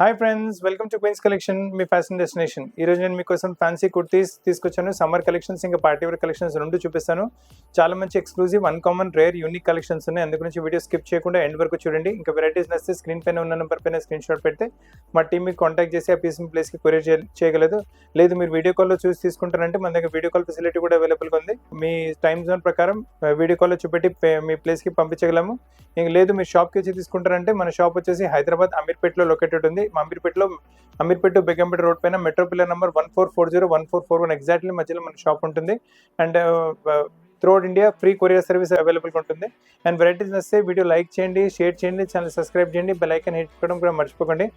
Hi friends, welcome to Queens Collection, మీ fashion destination. ఈరోజు నేను మీకోసం ఫ్యాన్సీ కుర్తీస్ తీసుకొచ్చాను. సమ్మర్ కలెక్షన్స్ ఇంకా పార్టీ వేర్ కలెక్షన్స్ రెండు చూపిస్తాను. చాలా మంచి exclusive, uncommon, rare, unique collections ఉన్నాయి. అందుగురించి వీడియో స్కిప్ చేయకుండా ఎండ్ వరకు చూడండి. ఇంకా వెరైటీస్ నచ్చితే స్క్రీన్ పైన ఉన్న నెంబర్ పైన స్క్రీన్ షాట్ పెడితే మా టీమ్ మీకు కాంటాక్ట్ చేసి ఆ పీస్ మీ ప్లేస్కి కొరియర్ చేయగలదు. లేదు మీరు వీడియో కాల్లో చూసి తీసుకుంటారంటే మన దగ్గర వీడియో కాల్ ఫెసిలిటీ కూడా అవైలబుల్గా ఉంది. మీ టైం జోన్ ప్రకారం వీడియో కాల్లో చూపెట్టి మీ ప్లేస్కి పంపించగలము. ఇంక లేదు మీరు షాప్కి వచ్చి తీసుకుంటారంటే మన షాప్ వచ్చేసి హైదరాబాద్ అమీర్పేటలో లొకేటెడ్ ఉంది. అమీర్పేట బేగంపేట రోడ్ పైన మెట్రో పిల్లర్ నెంబర్ 1440-1441 ఎగ్జాక్ట్లీ మధ్యలో మన షాప్ ఉంటుంది. And throughout India free courier service అవైలబుల్గా ఉంటుంది. అండ్ వెరైటీస్ వస్తే వీడియో లైక్ చేయండి, షేర్ చేయండి, ఛానల్ సబ్స్క్రైబ్ చేయండి, బెల్ ఐకాన్ హిట్ చేయడం కూడా మర్చిపోకండి.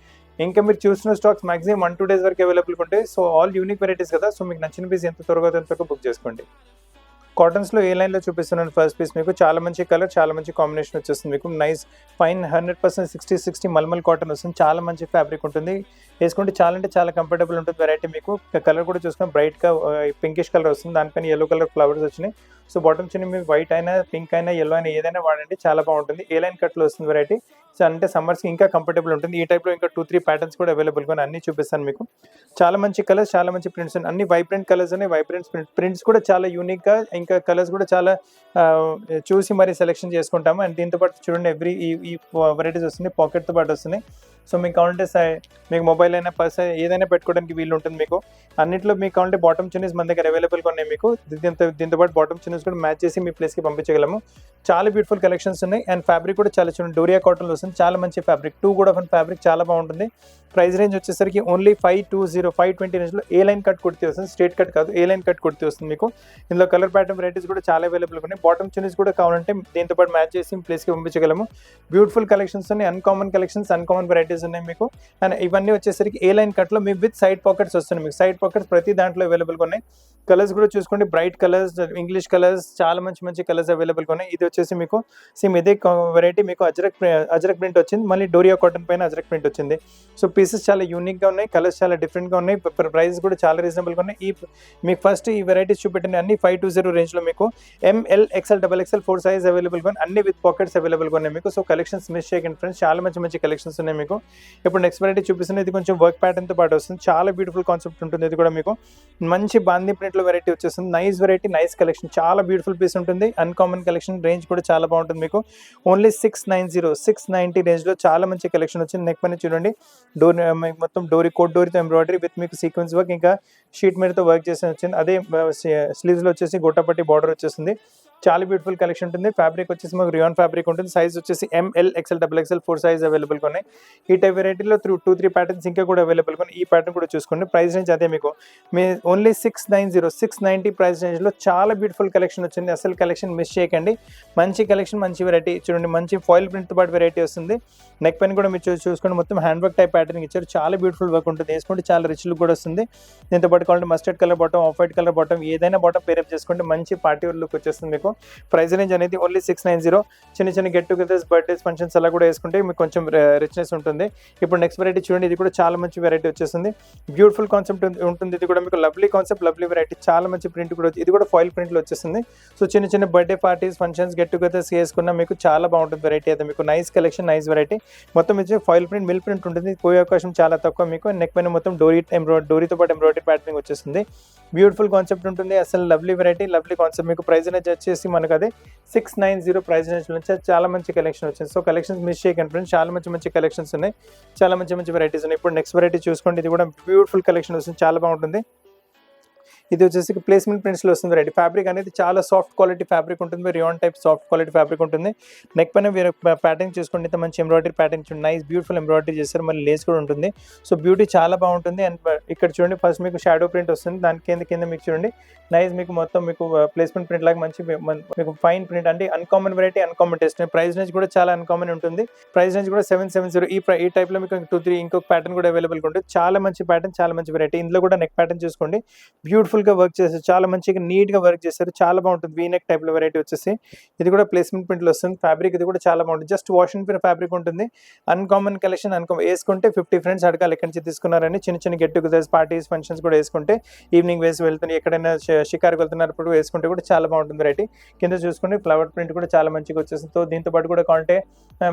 ఇంకా మీరు చూసిన స్టాక్స్ మాక్సిమం 1-2 days వరకు అవైలబుల్గా ఉంటాయి. సో ఆల్ యూనిక్ వెరైటీస్ కదా, సో మీకు నచ్చిన పీస్ ఎంత త్వరగా బుక్ చేసుకోండి. కాటన్స్లో ఏ లైన్లో చూపిస్తున్నాను ఫస్ట్ పీస్ మీకు చాలా మంచి కలర్, చాలా మంచి కాంబినేషన్ వచ్చేస్తుంది. మీకు నైస్ ఫైన్ 100% 60 మల్మల్ కాటన్ వస్తుంది. చాలా మంచి ఫ్యాబ్రిక్ ఉంటుంది, వేసుకుంటే చాలా అంటే చాలా కంఫర్టబుల్ ఉంటుంది. వెరైటీ మీకు కలర్ కూడా చూసుకొని బ్రైట్గా పింకిష్ కలర్ వస్తుంది, దానిపైన yellow కలర్ ఫ్లవర్స్ వచ్చినాయి. సో బాటమ్ చిన్న మీకు వైట్ అయినా, పింక్ అయినా, yellow అయినా ఏదైనా వాడండి, చాలా బాగుంటుంది. ఏ లైన్ కట్లో వస్తుంది వెరైటీ. సో అంటే సమ్మర్స్కి ఇంకా కంఫర్టబుల్ ఉంటుంది. ఈ టైప్లో ఇంకా 2-3 ప్యాటర్న్స్ కూడా అవైలబుల్గా అన్ని చూపిస్తాను మీకు. చాలా మంచి కలర్స్, చాలా మంచి ప్రింట్స్ ఉన్నాయి. అన్ని వైబ్రెంట్ కలర్స్ ఉన్నాయి. ప్రింట్స్ కూడా చాలా యూనిక్గా, ఇంకా కలర్స్ కూడా చాలా చూసి మరి సెలెక్షన్ చేసుకుంటాము. అండ్ దీంతో పాటు చూడండి ఈ వెరైటీస్ వస్తుంది, పాకెట్తో పాటు వస్తున్నాయి. సో మీకు కావాలంటే మీకు మొబైల్ అయినా, పర్స్ ఏదైనా పెట్టుకోవడానికి వీలు ఉంటుంది. మీకు అన్నింటిలో మీకు కావాలంటే బాటమ్ చున్నీస్ మన దగ్గర అవైలబుల్గా ఉన్నాయి. మీకు దీంతో పాటు బాటమ్ చున్నీస్ కూడా మ్యాచ్ చేసి మీ ప్లేస్కి పంపించగలము. చాలా బ్యూటిఫుల్ కలెక్షన్స్ ఉన్నాయి. అండ్ ఫ్యాబ్రిక్ కూడా చాలా చూడండి, డోరియా కాటన్లో వస్తుంది. చాలా మంచి ఫ్యాబ్రిక్, 2 కూడా ఫ్యాబ్రిక్ చాలా బాగుంటుంది. ప్రైస్ రేంజ్ వచ్చేసరికి ఓన్లీ 520 రేంజ్లో ఏ లైన్ కట్ కుర్తీ వస్తుంది. స్ట్రేట్ కట్ కాదు, ఏ లైన్ కట్ కుర్తీ వస్తుంది మీకు. ఇందులో కలర్ ప్యాటర్న్ వెరైటీస్ కూడా చాలా అవైలబుల్గా ఉన్నాయి. బాటమ్ చున్నీస్ కూడా కావాలంటే దీంతో పాటు మ్యాచ్ చేసి ప్లేస్కి పంపించగలము. బ్యూటిఫుల్ కలెక్షన్స్ ఉన్నాయి, అన్కామన్ కలెక్షన్స్, అన్కామన్ వెరైటీస్ ఉన్నాయి మీకు. అండ్ ఇవన్నీ వచ్చేసరికి ఏ లైన్ కట్లో మీకు విత్ సైడ్ పాకెట్స్ వస్తున్నాయి. మీకు సైడ్ పాకెట్స్ ప్రతి దాంట్లో అవైలబుల్గా ఉన్నాయి. కలర్స్ కూడా చూసుకోండి, బ్రైట్ కలర్స్, ఇంగ్లీష్ కలర్స్, చాలా మంచి కలర్స్ అవైలబుల్గా ఉన్నాయి. ఇది వచ్చేసి మీకు సేమ్ ఇదే వెరైటీ మీకు అజరక్ ప్రింట్ వచ్చింది, మళ్ళీ డోరియా కాటన్ పైన అజరక్ ప్రింట్ వచ్చింది. సో పీసెస్ చాలా యూనిక్గా ఉన్నాయి, కలర్స్ చాలా డిఫరెంట్గా ఉన్నాయి, ప్రైస్ కూడా చాలా రీజనబుల్గా ఉన్నాయి. మీకు ఫస్ట్ ఈ వెరైటీస్ చూపెట్టిన అన్ని 520 రేంజ్లో మీకు ML, XL, XXL 4 సైజ్ అవైలబుల్గా ఉన్నాయి. అన్ని విత్ పాకెట్స్ అవైలబుల్గా ఉన్నాయి మీకు. సో కలెక్షన్స్ మిస్ చేయకండి ఫ్రెండ్స్, చాలా మంచి కలెక్షన్స్ ఉన్నాయి మీకు. ఇప్పుడు నెక్స్ట్ వెరైటీ చూపిస్తుంది. ఇది కొంచెం వర్క్ ప్యాటర్న్తో పాటు వస్తుంది. చాలా బ్యూటిఫుల్ కాన్సెప్ట్ ఉంటుంది. ఇది కూడా మీకు మంచి బాందీ ప్రింట్లో వెరైటీ వచ్చేస్తుంది. నైస్ వెరైటీ, నైస్ కలెక్షన్, చాలా బ్యూటిఫుల్ పీస్ ఉంటుంది. అన్కామన్ కలెక్షన్, రేంజ్ కూడా చాలా బాగుంటుంది మీకు. ఓన్లీ 690 రేంజ్లో చాలా మంచి కలెక్షన్ వచ్చింది. నెక్ పైన చూడండి మొత్తం కోట్ డోరీతో ఎంబ్రాయిడరీ విత్ మీకు సీక్వెన్స్ వర్క్, ఇంకా షీట్ మీదతో వర్క్ చేసి వచ్చింది. అదే స్లీవ్స్లో వచ్చేసి గొట్టపట్టి బార్డర్ వచ్చేసింది. చాలా బ్యూటిఫుల్ కలెక్షన్ ఉంటుంది. ఫ్యాబ్రిక్ వచ్చేసి మాకు రియాన్ ఫ్యాబ్రిక్ ఉంటుంది. సైజ్ వచ్చేసి ML, XL, XXL 4 సైజ్ అవైలబుల్గా ఉన్నాయి. ఈ టైప్ వెరైటీలో 2-3 ప్యాటర్న్స్ ఇంకా కూడా అవైలబుల్గా ఉన్నాయి. ఈ ప్యాటర్న్ కూడా చూసుకోండి. ప్రైస్ రేంజ్ అదే మీకు ఓన్లీ 690 ప్రైస్ రేంజ్లో చాలా బ్యూటిఫుల్ కలెక్షన్ వచ్చింది. అసలు కలెక్షన్ మిస్ చేయకండి. మంచి కలెక్షన్, మంచి వెరైటీ చూడండి. మంచి ఫాయిల్ ప్రింట్తో పాటు వెరైటీ వస్తుంది. నెక్ పైన కూడా మీరు చూసుకోండి, మొత్తం హ్యాండ్ వర్క్ టైప్ ప్యాటర్న్ ఇచ్చారు. చాలా బ్యూటిఫుల్ వర్క్ ఉంటుంది, వేసుకుంటే చాలా రిచ్ లుక్ కూడా వస్తుంది. దీంతో పాటు కావాలంటే mustard colour bottom, of white colour bottom, ఏదైనా బాటమ్ పేరప్ చేసుకుంటే మంచి పార్టీ వేర్ లుక్ వచ్చేస్తుంది మీకు. ప్రైస్ రేంజ్ అనేది ఓన్లీ 690. చిన్న గెట్ టుగెదర్స్, బర్త్డేస్, ఫంక్షన్స్ అలా కూడా వేసుకుంటే మీకు కొంచెం రిచ్నెస్ ఉంటుంది. ఇప్పుడు నెక్స్ట్ వెరైటీ చూడండి. ఇది కూడా చాలా మంచి వెరైటీ వచ్చేస్తుంది. బ్యూటిఫుల్ కాన్సెప్ట్ ఉంటుంది. ఇది కూడా మీకు లవ్లీ కాన్సెప్ట్, లవ్లీ వెరైటీ, చాలా మంచి ప్రింట్ కూడా. ఇది కూడా ఫాయిల్ ప్రింట్లో వచ్చేస్తుంది. సో చిన్న birthday parties, functions, get togethers వేసుకున్నా మీకు చాలా బాగుంటుంది వెరైటీ అయితే మీకు. Nice collection, nice variety. మొత్తం వచ్చి ఫాయిల్ ప్రింట్, మిల్ ప్రింట్ ఉంటుంది. పోయే అవకాశం చాలా తక్కువ మీకు. నెక్ పైన మొత్తం డోరీతో పాటు ఎంబ్రాయిడరీ ప్యాటర్నింగ్ వచ్చేస్తుంది. బ్యూటిఫుల్ కాన్సెప్ట్ ఉంటుంది. అసలు లవ్లీ వెరైటీ, లవ్లీ కాన్సెప్ట్. మీకు ప్రైస్ అనేది వచ్చేసి మనకు అదే 690 ప్రైస్ రేంజ్ నుంచి చాలా మంచి కలెక్షన్ వచ్చింది. సో కలెక్షన్స్ మిస్ చేయకండి ఫ్రెండ్స్, చాలా మంచి కలెక్షన్స్ ఉన్నాయి, చాలా మంచి వెరైటీస్ ఉన్నాయి. ఇప్పుడు నెక్స్ట్ వెరైటీ చూసుకోండి. ఇది కూడా బ్యూటిఫుల్ కలెక్షన్ వస్తుంది, చాలా బాగుంటుంది. ఇది వచ్చేసి ప్లేస్మెంట్ ప్రింట్స్లో వస్తుంది వెరైటీ. ఫ్యాబ్రిక్ అనేది చాలా సాఫ్ట్ క్వాలిటీ ఫ్యాబ్రిక్ ఉంటుంది, rayon type soft quality fabric ఉంటుంది. నెక్ పైన ప్యాటర్న్ చూసుకోండి, ఇంత మంచి ఎంబ్రాయిడరీ ప్యాటర్న్ చూడండి, నైస్ బ్యూటిఫుల్ ఎంబ్రాయిడరీ చేస్తారు, మళ్ళీ లేస్ కూడా ఉంటుంది. సో బ్యూటీ చాలా బాగుంటుంది. అండ్ ఇక్కడ చూడండి, ఫస్ట్ మీకు షాడో ప్రింట్ వస్తుంది, దాని కింద మీకు చూడండి నైస్ మీకు మొత్తం మీకు ప్లేస్మెంట్ ప్రింట్ లాగా మంచి మీకు ఫైన్ ప్రింట్. అంటే uncommon variety, uncommon test. Price range కూడా చాలా అన్కామన్ ఉంటుంది. ప్రైస్ రేంజ్ కూడా 770. ఈ టైప్లో మీకు 2-3 ఇంకొక ప్యాటర్న్ కూడా అవైలబుల్గా ఉంటుంది. చాలా మంచి ప్యాటర్న్, చాలా మంచి వెరైటీ. ఇందులో కూడా నెక్ ప్యాటర్న్ చూసుకోండి, బ్యూటిఫుల్ బ్యూటిఫుల్గా వర్క్ చేశారు, చాలా మంచిగా నీట్గా వర్క్ చేశారు, చాలా బాగుంటుంది. వీనెక్ టైప్లో వెరైటీ వచ్చేసి ఇది కూడా ప్లేస్మెంట్ ప్రింట్లో వస్తుంది. ఫ్యాబ్రిక్ ఇది కూడా చాలా బాగుంటుంది, just wash and pure fabric ఉంటుంది. అన్కామన్ కలెక్షన్, వేసుకుంటే 50 ఫ్రెండ్స్ అడగాలి ఎక్కడి నుంచి తీసుకున్నారని. చిన్న చిన్న గెట్ టుగెదర్స్, పార్టీస్, ఫంక్షన్స్ కూడా వేసుకుంటే, ఈవినింగ్ వేసి వెళ్తున్నారు, ఎక్కడైనా షికార్కి వెళ్తున్నప్పుడు వేసుకుంటే కూడా చాలా బాగుంటుంది వెరైటీ. కింద చూసుకుంటే ఫ్లవర్ ప్రింట్ కూడా చాలా మంచిగా వచ్చేస్తుంది. సో దీంతో పాటు కూడా కావాలంటే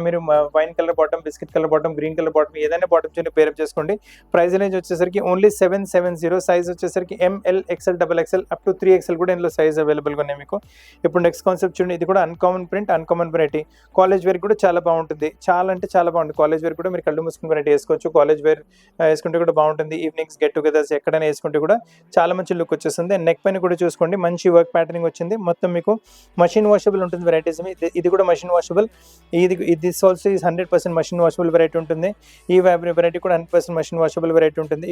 మీరు wine colour bottom, biscuit colour bottom, green colour bottom, ఏదైనా బాటమ్ చిన్న పేరప్ చేసుకోండి. ప్రైస్ రేంజ్ వచ్చేసరికి ఓన్లీ 770. సైజ్ వచ్చేసరికి ML, XL, XXL up to 3XL కూడా ఇందులో సైజ్ అవైలబుల్గా ఉన్నాయి మీకు. ఇప్పుడు నెక్స్ట్ కాన్సెప్ట్ చూడండి, ఇది కూడా uncommon print, uncommon variety. College wear కూడా చాలా బాగుంటుంది, చాలా అంటే చాలా బాగుంటుంది. కాలేజ్ వేర్ కూడా మీరు కళ్ళు మూసుకుని వెరైటీ వేసుకోవచ్చు. కాలేజ్ వేర్ వేసుకుంటే కూడా బాగుంటుంది. ఈవినింగ్స్, గెట్ టుగెదర్స్ ఎక్కడైనా వేసుకుంటే కూడా చాలా మంచి లుక్ వచ్చేస్తుంది. నెక్ పైన కూడా చూసుకోండి, మంచి వర్క్ ప్యాటర్నింగ్ వచ్చింది. మొత్తం మీకు మషిన్ వాషబుల్ ఉంటుంది వెరైటీస్. ఇది కూడా machine washable. This also is 100% machine washable variety ఉంటుంది. ఈ వెరైటీ కూడా 100% మషిన్ వాషబుల్ వెరైటీ ఉంటుంది.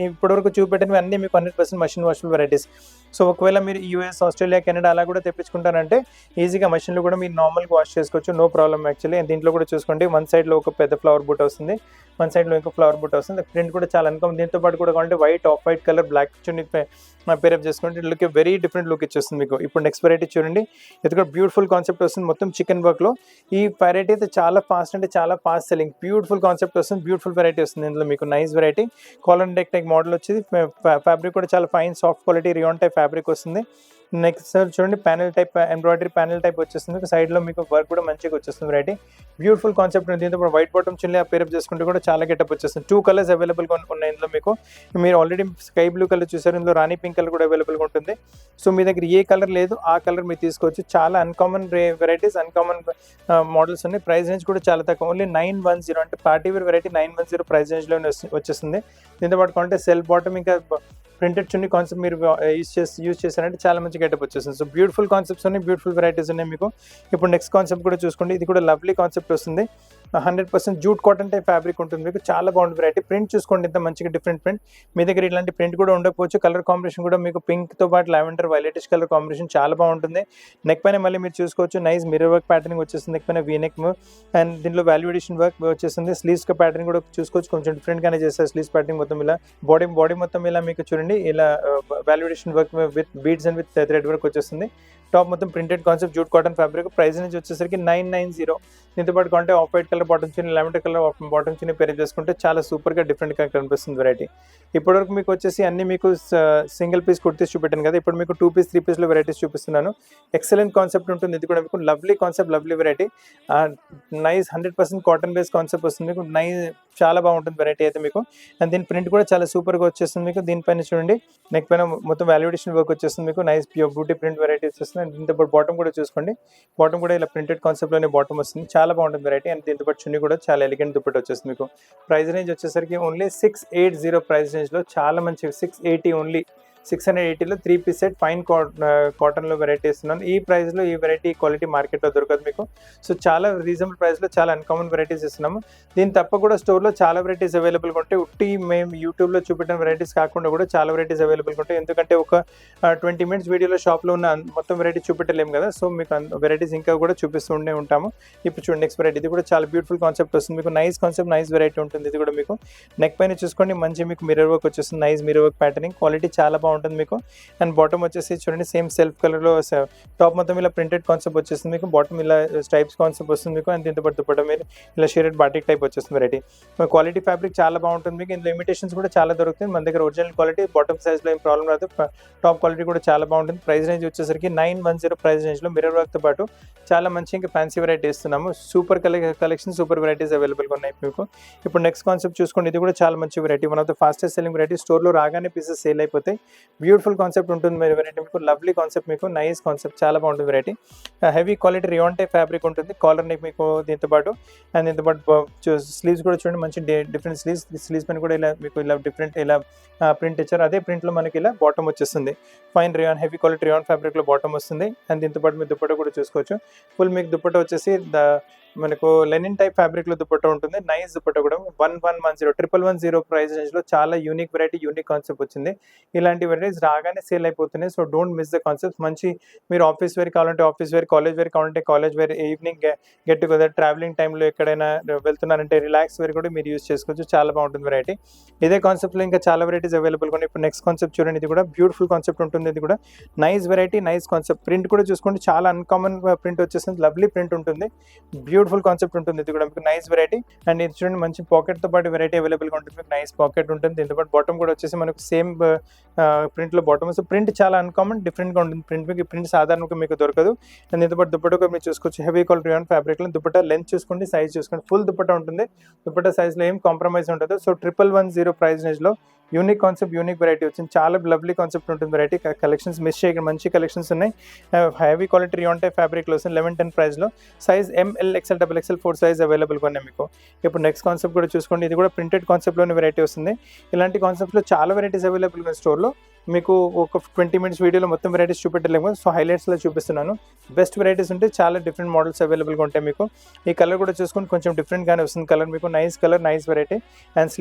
ఇప్పటివరకు చూపెట్టినవి అన్నీ మీకు 100% మషిన్ వాషబుల్ వెరైటీస్. సో ఒకవేళ మీరు US, ఆస్ట్రేలియా, కెనడా అలా కూడా తెప్పించుకుంటారంటే ఈజీగా మషిన్లో కూడా మీరు నార్మల్గా వాష్ చేసుకోవచ్చు, నో ప్రాబ్లమ్ యాక్చువల్లీ. దీంట్లో కూడా చూసుకోండి, వన్ సైడ్లో ఒక పెద్ద ఫ్లవర్ బూట్ వస్తుంది, వన్ సైడ్లో ఇంకో ఫ్లవర్ బూట్ వస్తుంది. ప్రింట్ కూడా చాలా అన్కామన్. దీంతో పాటు కూడా కావాలంటే white, off white colour, black chunni pair చేసుకుంటే లుక్ వెరీ డిఫరెంట్ లుక్ ఇచ్చేస్తుంది మీకు. ఇప్పుడు నెక్స్ట్ వెరైటీ చూడండి, ఇది కూడా బ్యూటిఫుల్ కాన్సెప్ట్ వస్తుంది, మొత్తం చికెన్ వర్క్లో. ఈ వెరైటీ అయితే చాలా ఫాస్ట్, అంటే చాలా ఫాస్ట్ సెల్లింగ్. బ్యూటిఫుల్ కాన్సెప్ట్ వస్తుంది, బ్యూటిఫుల్ వెరైటీ వస్తుంది ఇందులో మీకు. నైస్ వెరైటీ, కాలర్ అండ్ టెక్ మోడల్ వచ్చేది. ఫ్యాబ్రిక్ కూడా చాలా fine soft quality rayon type fabric వస్తుంది. నెక్స్ట్ సార్ చూడండి, panel type, embroidery panel type వచ్చేస్తుంది. సైడ్లో మీకు వర్క్ కూడా మంచిగా వచ్చేస్తుంది వెరైటీ. బ్యూటిఫుల్ కాన్సెప్ట్ ఉంది. దీంతో వైట్ బాటమ్ చిన్న పేరప్ చేసుకుంటే కూడా చాలా గెటప్ వచ్చేస్తుంది. 2 కలర్స్ అవైలబుల్గా ఉన్నాయి ఇందులో మీకు. మీరు ఆల్రెడీ స్కై బ్లూ కలర్ చూసారు, ఇందులో రాణి పింక్ కలర్ కూడా అవైలబుల్గా ఉంటుంది. సో మీ దగ్గర ఏ కలర్ లేదు ఆ కలర్ మీరు తీసుకోవచ్చు. చాలా అన్కామన్ వెరైటీస్, అన్కామన్ మోడల్స్ ఉన్నాయి. ప్రైస్ రేంజ్ కూడా చాలా తక్కువ, ఓన్లీ 910. అంటే పార్టీ వేర్ వెరైటీ 910 ప్రైస్ రేంజ్లోనే వచ్చేస్తుంది. దీంతో పాటు కావాలంటే సెల్ఫ్ బాటమ్, ఇంకా ప్రింటెడ్ చున్నీ కాన్సెప్ట్ మీరు యూజ్ చేశారంటే చాలా మంచి గెటప్ వచ్చేస్తుంది. సో బ్యూటిఫుల్ కాన్సెప్ట్స్ ఉన్నాయి, బ్యూటిఫుల్ వెరైటీస్ ఉన్నాయి మీకు. ఇప్పుడు నెక్స్ట్ కాన్సెప్ట్ కూడా చూసుకోండి, ఇది కూడా లవ్లీ కాన్సెప్ట్ వస్తుంది. 100% జూట్ కాటన్ టైప్ ఫ్యాబ్రిక్ ఉంటుంది మీకు, చాలా బాగుంటుంది వెరైటీ. ప్రింట్ చూసుకోండి, ఇంత మంచిగా డిఫరెంట్ ప్రింట్. మీ దగ్గర ఇలాంటి ప్రింట్ కూడా ఉండకపోవచ్చు. కలర్ కాంబినేషన్ కూడా మీకు పింక్తో పాటు లావెండర్, వైలెటిష్ కలర్ కాంబినేషన్ చాలా బాగుంటుంది. నెక్ పైన మళ్ళీ మీరు చూసుకోవచ్చు, నైస్ మిర్రర్ వర్క్ ప్యాటర్నింగ్ వచ్చేస్తుంది. నెక్ పైన వీనెక్ అండ్ దీంట్లో వాల్యుయేషన్ వర్క్ వచ్చేస్తుంది. స్లీవ్స్ ప్యాటర్న్ కూడా చూసుకోవచ్చు, కొంచెం డిఫరెంట్గానే చేస్తారు స్లీవ్స్ ప్యాటర్నింగ్ మొత్తం ఇలా. బాడీ మొత్తం ఇలా మీకు చూడండి, ఇలా valuation work with beads and with thread work వచ్చేస్తుంది. టాప్ మొత్తం printed concept jute cotton fabric. Price నుంచి వచ్చేసరికి 990. దీంతో పాటు కావాలంటే ఆఫ్ వైట్ కలర్ బాటమ్ చిన్న, లెవెండర్ కలర్ బాటమ్ చిన్న పేర్ చేసుకుంటే చాలా సూపర్గా డిఫరెంట్గా కనిపిస్తుంది వెరైటీ. ఇప్పటివరకు మీకు వచ్చేసి అన్ని మీకు సింగిల్ పీస్ కుర్తీస్ చూపెట్టాను కదా, ఇప్పుడు మీకు 2 పీస్ 3 పీస్లో వెరైటీస్ చూపిస్తున్నాను. ఎక్సలెంట్ కాన్సెప్ట్ ఉంటుంది. ఇది కూడా మీకు lovely concept, lovely variety. Nice 100% cotton base concept వస్తుంది మీకు. చాలా బాగుంటుంది వెరైటీ అయితే మీకు. అండ్ దీని ప్రింట్ కూడా చాలా సూపర్గా వచ్చేస్తుంది మీకు. దీనిపైన చూడండి, నెక్ పైన మొత్తం వాల్యుయేషన్ వర్క్ వచ్చేస్తుంది మీకు. Nice pure beauty print variety వచ్చేస్తుంది. అండ్ దీంతో పాటు బాటమ్ కూడా చూసుకోండి, బాటమ్ కూడా ఇలా ప్రింటెడ్ కాన్సెప్ట్లోనే బాటమ్ వస్తుంది, చాలా బాగుంటుంది వెరైటీ. అండ్ దీంతో పాటు చున్నీ కూడా చాలా ఎలిగెంట్ దుప్పటి వచ్చేస్తుంది మీకు. ప్రైస్ రేంజ్ వచ్చేసరికి ఓన్లీ 680 ప్రైస్ రేంజ్లో, చాలా మంచి 680 ఓన్లీ. 680లో 3 పీస్ సెట్ ఫైన్ కాటన్లో వెరైటీ ఇస్తున్నాను. ఈ ప్రైస్లో ఈ వెరైటీ క్వాలిటీ మార్కెట్లో దొరకదు మీకు. సో చాలా రీజనబుల్ ప్రైస్లో చాలా అన్కామన్ వెరైటీస్ ఇస్తున్నాము. దీని తప్ప కూడా స్టోర్లో చాలా వెరైటీస్ అవైలబుల్గా ఉంటాయి. ఉట్టి మేము యూట్యూబ్లో చూపెట్టిన వెరైటీస్ కాకుండా కూడా చాలా వెరైటీస్ అవైలబుల్గా ఉంటాయి. ఎందుకంటే ఒక 20 మినిట్స్ వీడియోలో షాప్లో ఉన్న మొత్తం వెరైటీ చూపెట్టలేము కదా, సో మీకు వెరైటీస్ ఇంకా కూడా చూపిస్తూనే ఉంటాము. ఇప్పుడు చూడండి నెక్స్ట్ వెరైటీ, ఇది కూడా చాలా బ్యూటిఫుల్ కాన్సెప్ట్ వస్తుంది మీకు. నైస్ కాన్సెప్ట్, నైస్ వెరైటీ ఉంటుంది. ఇది కూడా మీకు నెక్ పైన చూసుకోండి, మంచి మీకు మిర్రర్ వర్క్ వచ్చేస్తుంది. Nice mirror work patterning, quality చాలా బాగుంటుంది మీకు. అండ్ బాటమ్ వచ్చేసి చూడండి, సేమ్ సెల్ఫ్ కలర్లో టాప్ మొత్తం ఇలా ప్రింటెడ్ కాన్సెప్ట్ వచ్చేస్తుంది మీకు. బాటమ్ ఇలా స్ట్రైప్స్ కాన్సెప్ట్ వస్తుంది మీకు. అండ్ దీంతో పాటు దుపట్టా మీరు ఇలా షేడెడ్ బాటిక్ టైప్ వచ్చేస్తుంది వెరైటీ. క్వాలిటీ ఫ్యాబ్రిక్ చాలా బాగుంటుంది మీకు. ఇందులో ఇమిటేషన్స్ కూడా చాలా దొరుకుతుంది. మన దగ్గర ఒరిజినల్ క్వాలిటీ, బాటమ్ సైజ్లో ఏం ప్రాబ్లం రాదు. టాప్ క్వాలిటీ కూడా చాలా బాగుంటుంది. ప్రైస్ రేంజ్ వచ్చేసరికి 910 ప్రైస్ రేంజ్లో మిర్రర్ వర్క్తో పాటు చాలా మంచి ఇంకా ఫ్యాన్సీ వెరైటీ ఇస్తున్నాము. సూపర్ కలెక్షన్, సూపర్ వెరైటీస్ అవైలబుల్గా ఉన్నాయి మీకు. ఇప్పుడు నెక్స్ట్ కాన్సెప్ట్ చూసుకోండి, ఇది కూడా చాలా మంచి variety, one of the fastest selling variety. స్టోర్లో రాగానే పీసెస్ సేల్ అయిపోతాయి. బ్యూటిఫుల్ కాన్సెప్ట్ ఉంటుంది మీరు వెరైటీ మీకు, లవ్లీ కాన్సెప్ట్ మీకు. నైస్ కాన్సెప్ట్, చాలా బాగుంటుంది variety. Heavy quality rayon type fabric ఉంటుంది. కాలర్ నెక్ మీకు దీంతో పాటు. అండ్ దీంతో పాటు స్లీవ్స్ కూడా చూడండి, మంచి డిఫరెంట్ స్లీవ్స్ పైన కూడా ఇలా మీకు ఇలా డిఫరెంట్ ఇలా ప్రింట్ ఇచ్చారు. అదే ప్రింట్లో మనకి ఇలా బాటమ్ వచ్చేస్తుంది. Fine rayon, heavy quality rayon ఫ్యాబ్రిక్లో బాటమ్ వస్తుంది. అండ్ దీంతో పాటు మీరు దుపట్టా కూడా చూసుకోవచ్చు. ఫుల్ మీకు దుపట్టా వచ్చేసి మనకు లెనిన్ టైప్ ఫ్యాబ్రిక్ లో దుపట్టా ఉంటుంది. నైస్ దుపట్టా కూడా 1110 ప్రైస్ రేంజ్ లో చాలా యూనిక్ వెరైటీ, యూనిక్ కాన్సెప్ట్ వచ్చింది. ఇలాంటి వెరైటీస్ రాగానే సేల్ అయిపోతున్నాయి. So don't miss the concept. మంచి మీరు ఆఫీస్ వేర్ కావాలంటే ఆఫీస్ వేర్, కాలేజ్ వేర్ కావాలంటే college wear, evening get together, traveling టైంలో ఎక్కడైనా వెళ్తున్నారంటే రిలాక్స్ వేర్ కూడా మీరు యూస్ చేసుకోవచ్చు. చాలా బాగుంటుంది వెరైటీ. ఇదే కాన్సెప్ట్ లో ఇంకా చాలా వెరైటీస్ అవైలబుల్ ఉన్నాయి. ఇప్పుడు నెక్స్ట్ కాన్సెప్ట్ చూడండి. ఇది కూడా బ్యూటిఫుల్ కాన్సెప్ట్ ఉంటుంది. ఇది కూడా nice variety, nice concept. Print కూడా చూసుకోండి, చాలా అన్కామన్ ప్రింట్ వచ్చేసింది. లవ్లీ ప్రింట్ ఉంటుంది. బ్యూటిఫుల్ కాన్సెప్ట్ ఉంటుంది. ఇది కూడా మీకు నైస్ వెరైటీ. అండ్ ఇది చూడండి, మంచి పాకెట్ తో పాటు వెరైటీ అవైలబుల్ గా ఉంటుంది. మీకు నైస్ పాకెట్ ఉంటుంది. దీంతో పాటు బాటమ్ కూడా వచ్చేసి మనకు సేమ్ ప్రింట్ లో బాటమ్. సో ప్రింట్ చాలా అన్కామన్, డిఫరెంట్ గా ఉంటుంది. ప్రింట్ సాధారణంగా మీకు దొరకదు. అండ్ దీంతో పాటు దుపట్టా కూడా మీరు చూసుకోవచ్చు. హెవీ క్వాలిటీ రియాన్ ఫ్యాబ్రిక్ లో దుపట్టా లెంత్ చూసుకోండి, సైజ్ చూసుకోండి. ఫుల్ దుపట్టా ఉంటుంది. దుపట్టా సైజ్ లో ఏం కాంప్రమైజ్ ఉంటుంది. సో 1110 ప్రైస్ రేంజ్ లో యూనిక్ కాన్సెప్ట్, యూనిక్ వెరైటీ వచ్చింది. చాలా లవ్లీ కాన్సెప్ట్ ఉంటుంది. వెరైటీ కలెక్షన్స్ మిస్ చేయకండి, మంచి కలెక్షన్స్ ఉన్నాయి. హెవీ క్వాలిటీ రియాన్ టైప్ ఫ్యాబ్రిక్లో వస్తుంది. 1110 ప్రైస్లో. Size ML, XL, XXL 4 size అవైలబుల్గా ఉన్నాయి మీకు. ఇప్పుడు నెక్స్ట్ కాన్సెప్ట్ కూడా చూసుకోండి. ఇది కూడా ప్రింటెడ్ కాన్సెప్ట్లోని వెరైటీ వస్తుంది. ఇలాంటి కాన్సెప్ట్లో చాలా వెరైటీస్ అవైలబుల్గా ఉన్నాయి స్టోర్లో. మీకు ఒక 20 minutes వీడియోలో మొత్తం వెరైటీస్ చూపెట్టలేము. సో హైలైట్స్లో చూపిస్తున్నాను. బెస్ట్ వెరైటీస్ ఉంటే చాలా డిఫరెంట్ మోడల్స్ అవైలబుల్గా ఉంటాయి మీకు. ఈ కలర్ కూడా చూసుకొని కొంచెం డిఫరెంట్గానే వస్తుంది కలర్ మీకు. Nice colour, nice variety. And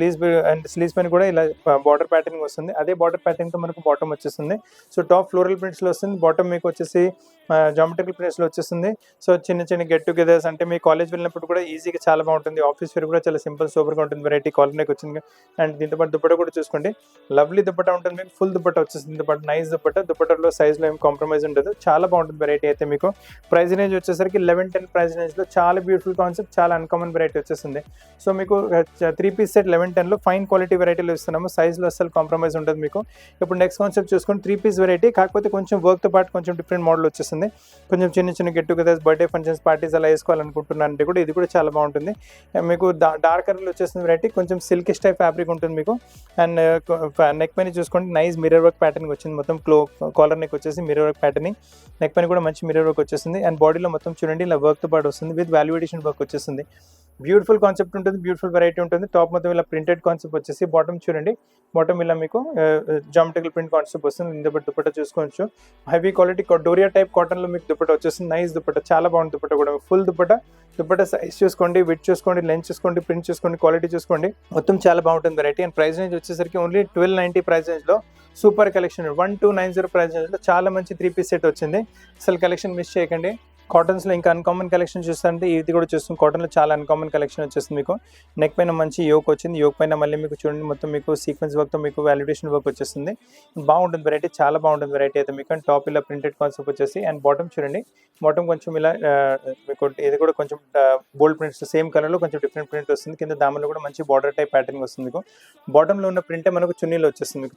sleeves పైన కూడా ఇలా బార్డర్ ప్యాటర్న్ వస్తుంది. అదే బార్డర్ ప్యాటర్న్తో మనకు బాటమ్ వచ్చేస్తుంది. సో టాప్ ఫ్లోరల్ ప్రింట్స్లో వస్తుంది. బాటమ్ మీకు వచ్చేసి జామెట్రికల్ ప్రింట్స్లో వచ్చేస్తుంది. సో చిన్న చిన్న గెట్ టుగెదర్స్ అంటే మీ కాలేజ్ వెళ్ళినప్పుడు కూడా ఈజీగా చాలా బాగుంటుంది. ఆఫీస్ వేర్ కూడా చాలా సింపుల్ సూపర్గా ఉంటుంది. వెరైటీ కాలనీకి వచ్చింది. అండ్ దీంతో పాటు దుపట్టా కూడా చూసుకోండి. లవ్లీ దుపట్టా ఉంటుంది మీకు. ఫుల్ దుపట్టా వచ్చేసింది. దుపట్టా నైస్ దుపట్టా. దుపట్టాలో సైజ్లో ఏం కాంప్రమైజ్ ఉండదు. చాలా బాగుంటుంది వెరైటీ అయితే మీకు. ప్రైస్ రేంజ్ వచ్చేసరికి 1110 ప్రైస్ రేంజ్లో చాలా బ్యూటిఫుల్ కాన్సెప్ట్, చాలా అన్కామన్ వెరైటీ వచ్చేస్తుంది. సో మీకు 3 piece సెట్ 1110లో ఫైన్ క్వాలిటీ వెరైటీలో ఇస్తున్నాము. సైజ్లో అసలు కాంప్రమైజ్ ఉంటుంది మీకు. ఇప్పుడు నెక్స్ట్ కాన్సెప్ట్ చూసుకొని 3 piece వెరైటీ, కాకపోతే కొంచెం వర్క్తో పాటు కొంచెం డిఫరెంట్ మోడల్ వచ్చేస్తుంది. కొంచెం చిన్న చిన్న get togethers, birthday functions, parties అలా వేసుకోవాలనుకుంటున్నారంటే కూడా ఇది కూడా చాలా బాగుంటుంది. మీకు డార్క్ కలర్లో వచ్చేసిన వెరైటీ. కొంచెం సిల్క్ స్టైప్ ఫ్యాబ్రిక్ ఉంటుంది మీకు. అండ్ నెక్ పైన చూసుకోండి, నైస్ మిర్రర్ వర్క్ ప్యాటర్న్ వచ్చింది. మొత్తం కాలర్ నెక్ వచ్చేసి మిర్రర్ వర్క్ ప్యాటర్న్. నెక్ పైన కూడా మంచి మిర్రర్ వర్క్ వచ్చేసింది. అండ్ బాడీలో మొత్తం చూడండి ఇలా వర్క్తో పాటు వస్తుంది. విత్ వాల్యుయేషన్ వర్క్ వచ్చేస్తుంది. బ్యూటిఫుల్ కాన్సెప్ట్ ఉంటుంది, బ్యూటిఫుల్ వెరైటీ ఉంటుంది. టాప్ మొత్తం ఇలా ప్రింటెడ్ కాన్సెప్ట్ వచ్చేసి. బాటమ్ చూడండి, బాటమ్ ఇలా మీకు జామెట్రికల్ ప్రింట్ కాన్సెప్ట్ వస్తుంది. ఇంత దుపట్టా చూసుకోవచ్చు. హెవీ క్వాలిటీ డోరియా టైప్ కాటన్లో మీకు దుపట్టా వచ్చేస్తుంది. నైస్ దుపట్టా, చాలా బాగుంది దుపట్టా కూడా. ఫుల్ దుపట్టా. దుపట్టా సైజ్ చూసుకోండి, విడ్త్ చూసుకోండి, లెంత్ చూసుకోండి, ప్రింట్ చూసుకోండి, క్వాలిటీ చూసుకోండి. మొత్తం చాలా బాగుంటుంది వెరైటీ. అండ్ ప్రైస్ రేంజ్ వచ్చేసరికి ఓన్లీ 1290 ప్రైస్ రేంజ్లో సూపర్ కలెక్షన్. 1290 ప్రైస్ రేంజ్లో చాలా మంచి 3 piece సెట్ వచ్చింది. అసలు కలెక్షన్ మిస్ చేయకండి. కాటన్స్లో ఇంకా అన్కామన్ కలెక్షన్ చూస్తారంటే ఇది కూడా చూస్తుంది. కాటన్లో చాలా అన్కామన్ కలెక్షన్ వచ్చేస్తుంది మీకు. నెక్ పైన మంచి యోక్ వచ్చింది. యోక్ పైన మళ్ళీ మీకు చూడండి మొత్తం మీకు సీక్వెన్స్ వర్క్తో మీకు వాల్యుయేషన్ వర్క్ వచ్చేస్తుంది. బాగుంటుంది వెరైటీ, చాలా బాగుంటుంది వెరైటీ అయితే మీకు. అండ్ టాప్ ఇలా ప్రింటెడ్ కాన్సెప్ట్ వచ్చేసి. అండ్ బాటమ్ చూడండి, బాటమ్ కొంచెం ఇలా మీకు ఇది కూడా కొంచెం బోల్డ్ ప్రింట్స్, సేమ్ కలర్లో కొంచెం డిఫరెంట్ ప్రింట్ వస్తుంది. కింద దానిలో కూడా మంచి బార్డర్ టైప్ ప్యాటర్న్ వస్తుంది మీకు. బాటంలో ఉన్న ప్రింటే మనకు చున్నీలో వచ్చేస్తుంది మీకు.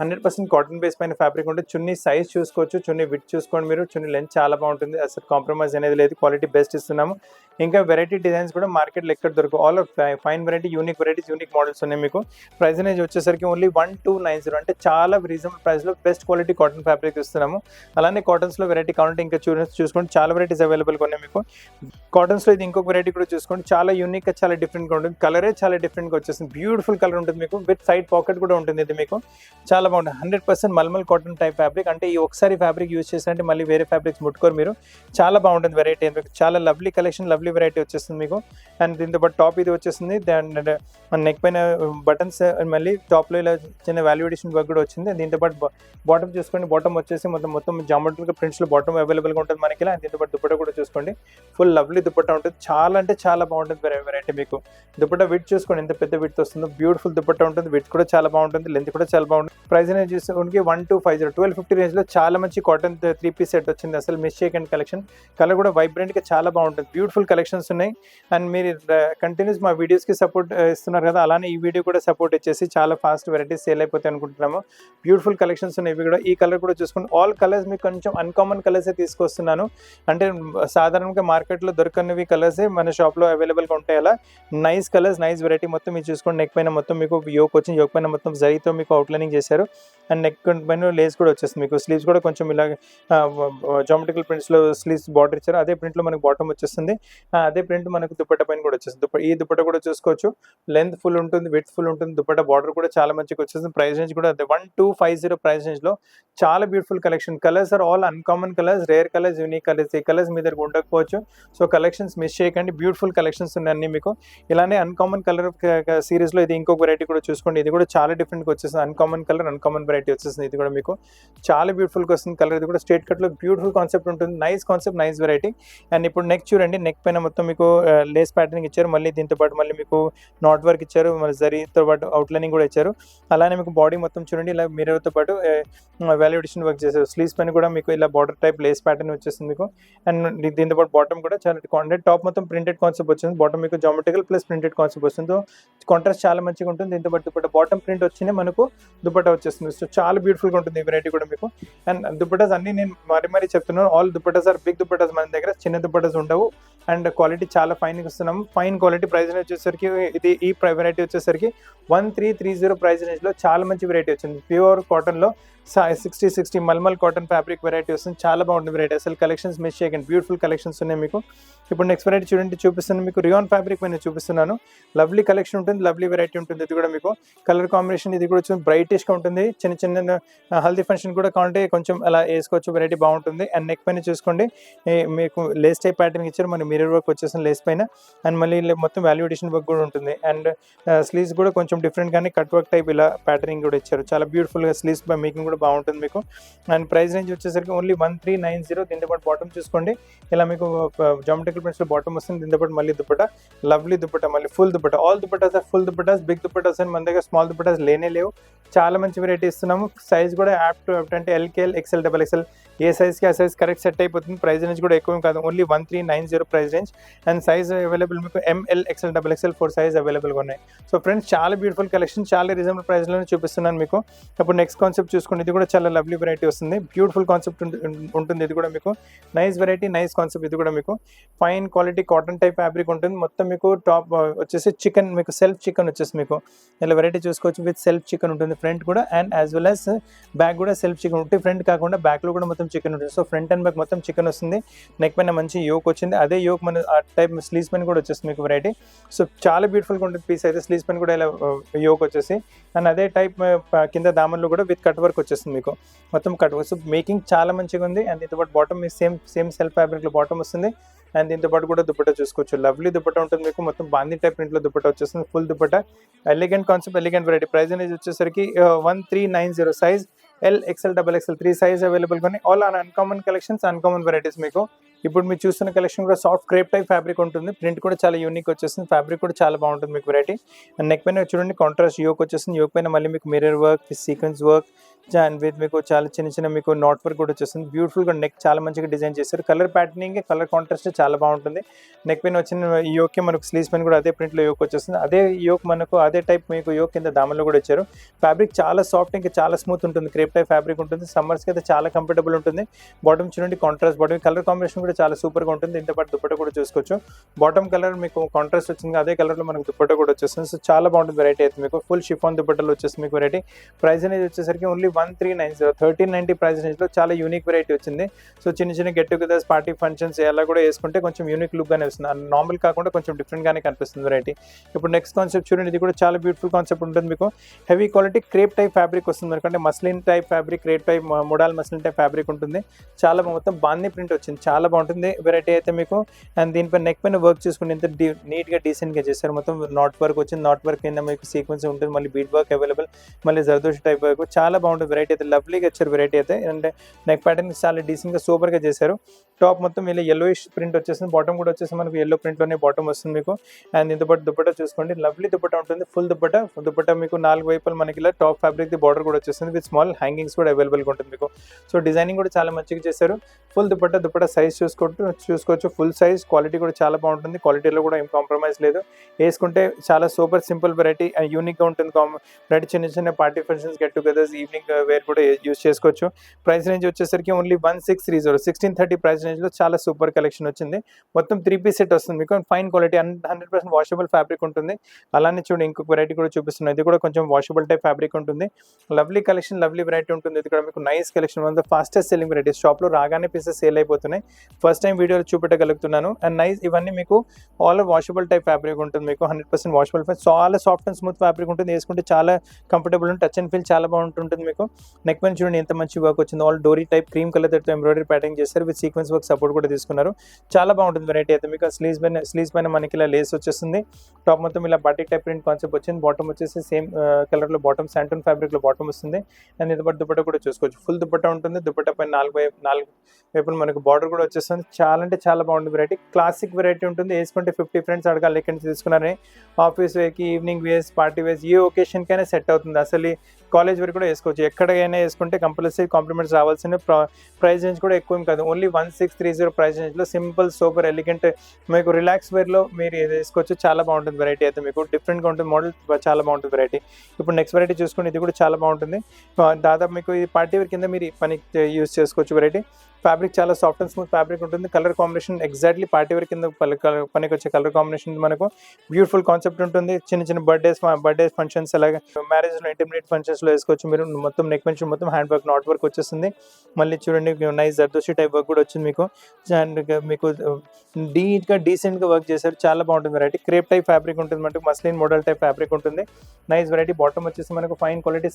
100% కాటన్ బేస్ పైన ఫ్యాబ్రిక్ ఉంటుంది. చున్నీ సైజ్ చూసుకోవచ్చు, చున్నీ విడ్త్ చూసుకోండి మీరు. చున్నీ లెంత్ చాలా బాగుంటుంది. అసలు కాంప్రమైజ్ అనేది లేదు. క్వాలిటీ బెస్ట్ ఇస్తున్నాము. ఇంకా వెరైటీ డిజైన్స్ కూడా మార్కెట్లో ఎక్కడ దొరకవు. All fine variety, unique varieties, unique models ఉన్నాయి మీకు. ప్రైస్ రేంజ్ వచ్చేసరికి ఓన్లీ 1290 అంటే చాలా రీజనబుల్ ప్రైస్లో బెస్ట్ క్వాలిటీ కాటన్ ఫ్యాబ్రిక్ ఇస్తున్నాము. అలానే కాటన్స్లో వెరైటీ కావాలంటే ఇంకా చూసుకోండి, చాలా వెరైటీస్ అవైలబుల్గా ఉన్నాయి మీకు. కాటన్స్లో ఇది ఇంకొక వెరైటీ కూడా చూసుకోండి. చాలా యూనిక్గా, చాలా డిఫరెంట్గా ఉంటుంది. కలరే చాలా డిఫరెంట్గా వచ్చేస్తుంది. బ్యూటిఫుల్ కలర్ ఉంటుంది మీకు. విత్ సైడ్ పాకెట్ కూడా ఉంటుంది. ఇది మీకు చాలా బాగుంటుంది. 100% మల్మల్ కాటన్ టైప్ ఫ్యాబ్రిక్. అంటే ఈ ఒకసారి ఫ్యాబ్రిక్ యూజ్ చేసినట్టే మళ్ళీ వేరే ఫ్యాబ్రిక్స్ ముట్టుకోరు మీరు. చాలా బాగుంటుంది వెరైటీ. చాలా లవ్లీ కలెక్షన్, లవ్లీ వెరైటీ వచ్చేస్తుంది మీకు. అండ్ దీంతో పాటు టాప్ ఇది వచ్చేస్తుంది. నెక్ పైన బటన్స్, మళ్ళీ టాప్లో ఇలా చిన్న వాల్యుయేషన్ వర్క్ కూడా వచ్చింది. దీంతో పాటు బాటమ్ చూసుకోండి. బాటమ్ వచ్చేసి మొత్తం జామెట్రికల్ ప్రింట్స్లో బాటమ్ అవైలబుల్గా ఉంటుంది మనకి. ఇలా దీంతో పాటు దుపట్టా కూడా చూసుకోండి. ఫుల్ లవ్లీ దుపట్టా ఉంటుంది. చాలా అంటే చాలా బాగుంటుంది వెరైటీ మీకు. దుపట్టా విడ్త్ చూసుకోండి, ఎంత పెద్ద విడ్త్ వస్తుందో. బ్యూటిఫుల్ దుపట్టా ఉంటుంది. విడ్త్ కూడా చాలా బాగుంటుంది. లెంత్ కూడా చాలా బాగుంటుంది. ప్రైస్ అనేది చూసుకోండి 1250 రేంజ్లో చాలా మంచి కాటన్ 3 piece సెట్ వచ్చింది. అసలు మిస్ చేయకండి కలెక్షన్. కలర్ కూడా వైబ్రెంట్గా చాలా బాగుంటుంది. బ్యూటిఫుల్ కలెక్షన్స్ ఉన్నాయి. అండ్ మీరు కంటిన్యూస్ మా వీడియోస్కి సపోర్ట్ ఇస్తున్నారు కదా, అలానే ఈ వీడియో కూడా సపోర్ట్ ఇచ్చేసి చాలా ఫాస్ట్ వెరైటీస్ సేల్ అయిపోతాయి అనుకుంటున్నాము. బ్యూటిఫుల్ కలెక్షన్స్ ఉన్నాయి ఇవి కూడా. ఈ కలర్ కూడా చూసుకోండి. ఆల్ కలర్స్ మీకు కొంచెం అన్కామన్ కలర్సే తీసుకొస్తున్నాను. అంటే సాధారణంగా మార్కెట్లో దొరకనివి కలర్సే మన షాప్లో అవైలబుల్గా ఉంటాయి. అలా నైస్ కలర్స్, నైస్ వెరైటీ. మొత్తం మీరు చూసుకోండి. నెక్ పైన మొత్తం మీకు యోక్ వచ్చింది. యోక్ పైన మొత్తం జరీతో మీకు అవుట్లైనింగ్ చేశారు. అండ్ నెక్ పైన లేస్ కూడా వచ్చేస్తుంది మీకు. స్లీవ్స్ కూడా కొంచెం ఇలా జామెట్రికల్ ప్రింట్స్లో స్లీవ్స్ స్లీవ్స్ బార్డర్ ఇచ్చారు అదే ప్రింట్లో మనకు బాటమ్ వచ్చేస్తుంది. అదే ప్రింట్ మనకు దుపట్టా పైన కూడా వచ్చేస్తుంది. ఈ దుపట్టా కూడా చూసుకోవచ్చు, లెంత్ ఫుల్ ఉంటుంది, విడ్త్ ఫుల్ ఉంటుంది. దుపట్టా బార్డర్ కూడా చాలా మంచిగా వచ్చేస్తుంది. ప్రైస్ రేంజ్ కూడా 1250 ప్రైస్ రేంజ్లో చాలా beautiful collection. Colours are all uncommon colours, rare colours, unique colours. ఈ కలర్స్ మీ దగ్గర ఉండకపోవచ్చు, సో కలెక్షన్స్ మిస్ చేయకండి. బ్యూటిఫుల్ కలెక్షన్స్ ఉన్నాయి అన్ని మీకు. ఇలానే అన్కామన్ కలర్ సిరీస్లో ఇది ఇంకొక వెరైటీ కూడా చూసుకోండి. ఇది కూడా చాలా డిఫరెంట్గా వచ్చేస్తుంది. అన్కామన్ కలర్, అన్కామన్ వెరైటీ వచ్చేస్తుంది. ఇది కూడా మీకు చాలా బ్యూటిఫుల్గా వస్తుంది కలర్. ఇది కూడా స్ట్రేట్ కట్లో బ్యూటిఫుల్ కాన్సెప్ట్ ఉంటుంది. Nice concept, nice variety. And ఇప్పుడు నెక్ చూడండి, నెక్ పైన మొత్తం మీకు లేస్ ప్యాటర్నింగ్ ఇచ్చారు. మళ్ళీ దీంతో పాటు మళ్ళీ మీకు నాట్ వర్క్ ఇచ్చారు, మళ్ళీ జరీతో పాటు అవుట్లైనింగ్ కూడా ఇచ్చారు. అలానే మీకు బాడీ మొత్తం చూడండి ఇలా మిర్రర్తో పాటు వాల్యుడేషన్ వర్క్ చేశారు. స్లీవ్స్ పైన కూడా మీకు ఇలా బార్డర్ టైప్ లేస్ ప్యాటర్న్ వచ్చేస్తుంది మీకు. అండ్ దీంతో పాటు బాటమ్ కూడా చాలా కాంట్రాస్ట్, టాప్ మొత్తం ప్రింటెడ్ కాన్సెప్ట్ వచ్చింది. బాటమ్ మీకు జామెట్రికల్ ప్లస్ ప్రింటెడ్ కాన్సెప్ట్ వస్తుంది. కాంట్రాస్ట్ చాలా మంచిగా ఉంటుంది. దీంతో పాటు దుపట్టా బాటమ్ ప్రింట్ వచ్చింది మనకు, దుపట్టా వచ్చేస్తుంది. సో చాలా బ్యూటిఫుల్గా ఉంటుంది ఈ వెరైటీ కూడా మీకు. అండ్ దుపట్టాస్ అన్ని నేను మరీ చెప్తున్నాను, all dupattas are big dupattas. మన దగ్గర చిన్న దుపట్టాస్ ఉండవు. అండ్ క్వాలిటీ చాలా ఫైన్గా ఇస్తున్నాము. Fine quality. ప్రైస్ వచ్చేసరికి ఇది ఈ వెరైటీ వచ్చేసరికి 1330 ప్రైస్ రేంజ్లో చాలా మంచి వెరైటీ వచ్చింది. ప్యూర్ కాటన్లో 60 మల్మల్ కాటన్ ఫ్యాబ్రిక్ వెరైటీ వస్తుంది. చాలా బాగుంటుంది వెరైటీ. అసలు కలెక్షన్స్ మిస్ చేయకండి, బ్యూటిఫుల్ కలెక్షన్స్ ఉన్నాయి మీకు. ఇప్పుడు నెక్స్ట్ వెరైటీ చూడండి, చూపిస్తున్నాను మీకు. రియాన్ ఫ్యాబ్రిక్ పైన చూపిస్తున్నాను. లవ్లీ కలెక్షన్ ఉంటుంది, లవ్లీ వెరైటీ ఉంటుంది. ఇది కూడా మీకు కలర్ కాంబినేషన్ ఇది కూడా బ్రైటిష్గా ఉంటుంది. చిన్న హల్దీ ఫంక్షన్ కూడా కావాలంటే కొంచెం అలా వేసుకోవచ్చు, వెరైటీ బాగుంటుంది. అండ్ నెక్ పైన చూసుకోండి, మీకు లేస్ టైప్ ప్యాటర్న్ ఇచ్చారు, మన మిర్రర్ వర్క్ వచ్చేసిన లేస్ పైన. అండ్ మళ్ళీ మొత్తం వాల్యుడేషన్ వర్క్ కూడా ఉంటుంది. అండ్ స్లీవ్స్ కూడా కొంచెం డిఫరెంట్ గానే కట్ వర్క్ టైప్ ఇలా ప్యాటర్నింగ్ కూడా ఇచ్చారు. చాలా బ్యూటిఫుల్గా స్లీవ్స్ మేకింగ్ కూడా బాగుంటుంది మీకు. అండ్ ప్రైస్ రేంజ్ వచ్చేసరికి ఓన్లీ 1390. దీంతో పాటు బాటమ్ చూసుకోండి, ఇలా మీకు జామెట్రికల్ ప్రింట్స్ లో బాటమ్ వస్తుంది. దీంతో పాటు మళ్ళీ దుపట్టా, లవ్లీ దుపట్టా, మళ్ళీ full dupatta. All dupattas are full dupattas, big dupattas అని మన దగ్గర స్మాల్ దుపట్టాస్ లేనే లేవు. చాలా మంచి వెరైటీ ఇస్తున్నాము. సైజ్ కూడా యాప్ టు యాప్ అంటే ఎల్కేఎల్, ఎక్స్ఎల్, డబల్ ఎక్స్ఎల్ ఏ సైజ్కి ఆ సైజ్ కరెక్ట్ సెట్ అయిపోతుంది. ప్రైస్ రేంజ్ కూడా ఎక్కువ కాదు, only 1390 price range. And size available మీకు M L, XL, double XL 4 size అవైలబుల్గా ఉన్నాయి. సో ఫ్రెండ్స్ చాలా బ్యూటిఫుల్ కలెక్షన్, చాలా రీజనబుల్ ప్రైస్లోనే చూపిస్తున్నాను మీకు. ఇప్పుడు నెక్స్ట్ కాన్సెప్ట్ చూసుకోండి, ఇది కూడా చాలా లవ్లీ వెరైటీ వస్తుంది. బ్యూటిఫుల్ కాన్సెప్ట్ ఉంటుంది. ఇది కూడా మీకు నైస్ వెరైటీ, నైస్ కాన్సెప్ట్. ఇది కూడా మీకు fine quality cotton type fabric ఉంటుంది. మొత్తం మీకు టాప్ వచ్చేసి చికెన్, మీకు సెల్ఫ్ చికెన్ వచ్చేసి మీకు ఇలా వెరైటీ చూసుకోవచ్చు. విత్ సెల్ఫ్ చికెన్ ఉంటుంది ఫ్రంట్ కూడా, and as well as back కూడా సెల్ఫ్ చికెన్ ఉంటుంది. ఫ్రంట్ కాకుండా బ్యాక్లో కూడా మొత్తం చికెన్ ఉంటుంది. సో ఫ్రంట్ అండ్ బ్యాక్ మొత్తం చికెన్ వస్తుంది. నెక్ పైన మంచి యోక్ వచ్చింది. అదే యోక్ మన ఆ టైప్ స్లీవ్స్ పైన కూడా వచ్చేస్తుంది మీకు వెరైటీ. సో చాలా బ్యూటిఫుల్గా ఉంటుంది పీస్ అయితే. స్లీవ్స్ పైన కూడా ఇలా యోక్ వచ్చేసి, అండ్ అదే టైప్ కింద దామన్లో కూడా విత్ కట్ వర్క్ వచ్చేస్తుంది మీకు. మొత్తం కట్ వర్క్. సో మేకింగ్ చాలా మంచిగా ఉంది. అండ్ దీంతో పాటు బాటమ్ సేమ్ సెల్ఫ్ ఫ్యాబ్రిక్లో బాటమ్ వస్తుంది. అండ్ దీంతో పాటు కూడా దుపట్టా చూసుకోవచ్చు, లవ్లీ దుపట్టా ఉంటుంది మీకు. మొత్తం బాందీ టైప్ ప్రింట్లో దుపట్టా వచ్చేస్తుంది, full dupatta. Elegant concept, elegant variety. Price అనేది వచ్చేసరికి 1390. Size L, XL, double XL 3 size అవైలబుల్గా ఉన్నాయి. All on uncommon collections, uncommon varieties మీకు. ఇప్పుడు మీరు చూస్తున్న కలెక్షన్ కూడా సాఫ్ట్ క్రేప్ టైప్ ఫ్యాబ్రిక్ ఉంటుంది. ప్రింట్ కూడా చాలా యూనిక్ వచ్చేస్తుంది. ఫ్యాబ్రిక్ కూడా చాలా బాగుంటుంది మీకు వెరైటీ. అండ్ నెక్ పైన చూడండి కాంట్రాస్ట్ యోక్ వచ్చేస్తుంది. యోక్ పైన మళ్ళీ మీకు mirror work, sequence work, and with మీకు చాలా చిన్న మీకు నాట్ వర్క్ కూడా వచ్చేస్తుంది. బ్యూటిఫుల్గా నెక్ చాలా మంచిగా డిజైన్ చేశారు. కలర్ ప్యాటర్నింగ్, కలర్ కాంట్రాస్ట్ చాలా బాగుంటుంది. నెక్ పైన వచ్చిన ఈ యోకే మనకు స్లీవ్స్ పైన కూడా అదే ప్రింట్లో యోక్ వచ్చేస్తుంది. అదే యోక్ మనకు అదే టైప్ మీకు యోక్ కింద దామన్లో కూడా ఇచ్చారు. ఫ్యాబ్రిక్ చాలా సాఫ్ట్, ఇంకా చాలా స్మూత్ ఉంటుంది. క్రేప్ టైప్ ఫ్యాబ్రిక్ ఉంటుంది. సమ్మర్స్కి అయితే చాలా కంఫర్టబుల్ ఉంటుంది. బాటమ్ చూడండి కాంట్రాస్ట్ బాటమ్, కలర్ కాంబినేషన్ కూడా చాలా సూపర్గా ఉంటుంది. దీంతో పాటు దుపట్టా కూడా చూసుకోవచ్చు. బాటమ్ కలర్ మీకు కాంట్రాస్ట్ వచ్చింది, అదే కలర్లో మనకు దుపట్టా కూడా వచ్చేస్తుంది. సో చాలా బాగుంటుంది వెరైటీ అయితే మీకు. ఫుల్ షిఫాన్ దుపట్టాలో వచ్చేస్తుంది మీకు వెరైటీ. ప్రైస్ అనేది వచ్చేసరికి ఓన్లీ 1390. 1390 ప్రైస్ రేంజ్లో చాలా యూనిక్ వెరైటీ వచ్చింది. సో చిన్న గెట్ టుగెదర్స్, పార్టీ ఫంక్షన్స్ ఎలా కూడా వేసుకుంటే కొంచెం యూనిక్ లుక్గానే వస్తుంది. నార్మల్ కాకుండా కొంచెం డిఫరెంట్గానే కనిపిస్తుంది వెరైటీ. ఇప్పుడు నెక్స్ట్ కాన్సెప్ట్ చూడండి, ఇది కూడా చాలా బ్యూటిఫుల్ కాన్సెప్ట్ ఉంటుంది మీకు. Heavy quality crepe type fabric వస్తుంది మనకు. అంటే muslin type fabric, crepe type, model muslin type fabric ఉంటుంది. చాలా మొత్తం బాందీ ప్రింట్ వచ్చింది, చాలా బాగుంటుంది వెరైటీ అయితే మీకు. అండ్ దీనిపై నెక్ పైన వర్క్ చూసుకుని ఎంత నీట్గా డీసెంట్గా చేశారు. మొత్తం నాట్ వర్క్ వచ్చింది. నాట్ వర్క్ కింద మీకు సీక్వెన్స్ ఉంటుంది, మళ్ళీ బీట్ వర్క్ అవైలబుల్, మళ్ళీ జర్దోషి టైప్ వర్క్. చాలా బాగుంటుంది వెరైటీ అయితే. లవ్లీగా వచ్చారు వెరైటీ అయితే. అండ్ నెక్ ప్యాటర్న్ చాలా డీసెంట్గా సూపర్గా చేశారు. టాప్ మొత్తం ఇలా yellowish ప్రింట్ వచ్చేసింది. బాటమ్ కూడా వచ్చేసి మనకు yellow ప్రింట్లోనే బాటమ్ వస్తుంది మీకు. అండ్ దీంతో పాటు దుపట్టా చూసుకోండి, లవ్లీ దుపట్టా ఉంటుంది. ఫుల్ దుపట్టా మీకు 4 వైపులు మనకి ఇలా టాప్ ఫ్యాబ్రిక్ ది బార్డర్ కూడా వచ్చేస్తుంది. విత్ స్మాల్ హ్యాంగింగ్స్ కూడా అవైలబుల్గా ఉంటుంది మీకు. సో డిజైనింగ్ కూడా చాలా మంచిగా చేశారు. ఫుల్ దుపట్టా సైజ్ చూసుకోవచ్చు. ఫుల్ సైజ్, క్వాలిటీ కూడా చాలా బాగుంటుంది. క్వాలిటీలో కూడా ఏం కాంప్రమైజ్ లేదు. వేసుకుంటే చాలా సూపర్ సింపుల్ వెరైటీ, యూనిక్గా ఉంటుంది వెరైటీ. చిన్న party functions, get togethers, evening wear కూడా యూస్ చేసుకోవచ్చు. ప్రైస్ రేంజ్ వచ్చేసరికి ఓన్లీ 1630. 1630 ప్రైస్ రేంజ్ రేంజ్లో చాలా సూపర్ కలెక్షన్ వచ్చింది. మొత్తం 3 పీస్ సెట్ వస్తుంది మీకు. ఫైన్ క్వాలిటీ 100% వాషబుల్ ఫ్యాబ్రిక్ ఉంటుంది. అలానే చూడండి ఇంకొక వెరైటీ కూడా చూపిస్తున్నాను. ఇది కూడా కొంచెం వాషబుల్ టైప్ ఫ్యాబ్రిక్ ఉంటుంది. లవ్లీ కలెక్షన్, లవ్లీ వెరైటీ ఉంటుంది. ఇది కూడా మీకు nice collection, one of the fastest selling varieties. షాప్లో రాగానే పీసెస్ సేల్ అయిపోతున్నాయి. ఫస్ట్ టైం వీడియోలో చూపెట్టగలుగుతున్నాను. అండ్ నైస్, ఇవన్నీ మీకు ఆల్ వాషబుల్ టైప్ ఫ్యాబ్రిక్ ఉంటుంది మీకు. 100% వాషబుల్, చాలా సాఫ్ట్ అండ్ స్మూత్ ఫ్యాబ్రిక్ ఉంటుంది. వేసుకుంటే చాలా కంఫర్టబుల్ ఉంటుంది. టచ్ అండ్ ఫీల్ చాలా బాగుంటుంది మీకు. నెక్ పైన చూడండి ఎంత మంచి వర్క్ వచ్చింది. ఆల్ డోరీ టైప్ క్రీమ్ కలర్ తో ఎంబ్రాయిడరీ ప్యాటర్న్ చేస్తారు. విత్ సీక్వెన్స్ వర్క్ సపోర్ట్ కూడా తీసుకున్నారు. చాలా బాగుంటుంది వెరైటీ అయితే మీకు. స్లీవ్స్ పైన మనకి ఇలా లేస్ వచ్చేస్తుంది. టాప్ మొత్తం ఇలా బాటిక్ టైప్ ప్రింట్ కాన్సెప్ట్ వచ్చింది. బాటమ్ వచ్చేసి సేమ్ కలర్ లో బాటమ్, శాంటూన్ ఫ్యాబ్రిక్ లో బాటమ్ వస్తుంది. అండ్ ఇది దుపట్టా కూడా చూసుకోవచ్చు. ఫుల్ దుపట్టా ఉంటుంది. దుపట్టా పైన నాలుగు వైపులు మనకు బార్డర్ కూడా వచ్చేస్తుంది. చాలా అంటే చాలా బాగుంటుంది వెరైటీ. క్లాసిక్ వెరైటీ ఉంటుంది. వేసుకుంటే 50 ఫ్రెండ్స్ అడగాలి ఎక్కడి నుంచి తీసుకున్నారని. ఆఫీస్ వేర్కి, ఈవినింగ్ వేర్స్, పార్టీ వేర్స్, ఏ ఒకేషన్కైనా సెట్ అవుతుంది. అసలు కాలేజ్ వరకు కూడా వేసుకోవచ్చు. ఎక్కడికైనా వేసుకుంటే కంపల్సరీ కాంప్లిమెంట్స్ రావాల్సిన. ప్రైస్ రేంజ్ కూడా ఎక్కువ కాదు. ఓన్లీ 1630 ప్రైస్ రేంజ్లో సింపుల్ సూపర్ ఎలిగెంట్ మీకు రిలాక్స్ వేర్లో మీరు వేసుకోవచ్చు. చాలా బాగుంటుంది వెరైటీ అయితే మీకు. డిఫరెంట్గా ఉంటుంది మోడల్, చాలా బాగుంటుంది వెరైటీ. ఇప్పుడు నెక్స్ట్ వెరైటీ చూసుకుంటే ఇది కూడా చాలా బాగుంటుంది. దాదాపు మీకు ఈ పార్టీ వేర్ కింద మీరు పని యూజ్ చేసుకోవచ్చు వెరైటీ. ఫ్యాబ్రిక్ చాలా సాఫ్ట్ అండ్ స్మూత్ ఫ్యాబ్రిక్ ఉంటుంది. Colour combination exactly party wear కింద పనికి వచ్చే కలర్ కాంబినేషన్ మనకు. బ్యూటిఫుల్ కాన్సెప్ట్ ఉంటుంది. చిన్న చిన్న బర్త్డే ఫంక్షన్స్, అలాగే మ్యారేజ్లో, ఇంటర్మీడియట్ ఫంక్షన్స్లో వేసుకోవచ్చు మీరు. మొత్తం నెక్ నుంచి మొత్తం హ్యాండ్ వర్క్, నాట్ వర్క్ వచ్చేస్తుంది. మళ్ళీ చూడండి నైస్ జర్దోషి టైప్ వర్క్ కూడా వచ్చింది మీకు. అండ్ మీకు డీసెంట్గా వర్క్ చేశారు. చాలా బాగుంటుంది వెరైటీ. క్రేప్ టైప్ ఫ్యాబ్రిక్ ఉంటుంది మనకు. మస్లిన్ మోడల్ టైప్ ఫ్యాబ్రిక్ ఉంటుంది. Nice variety. బాటమ్ వచ్చేసి మనకు fine quality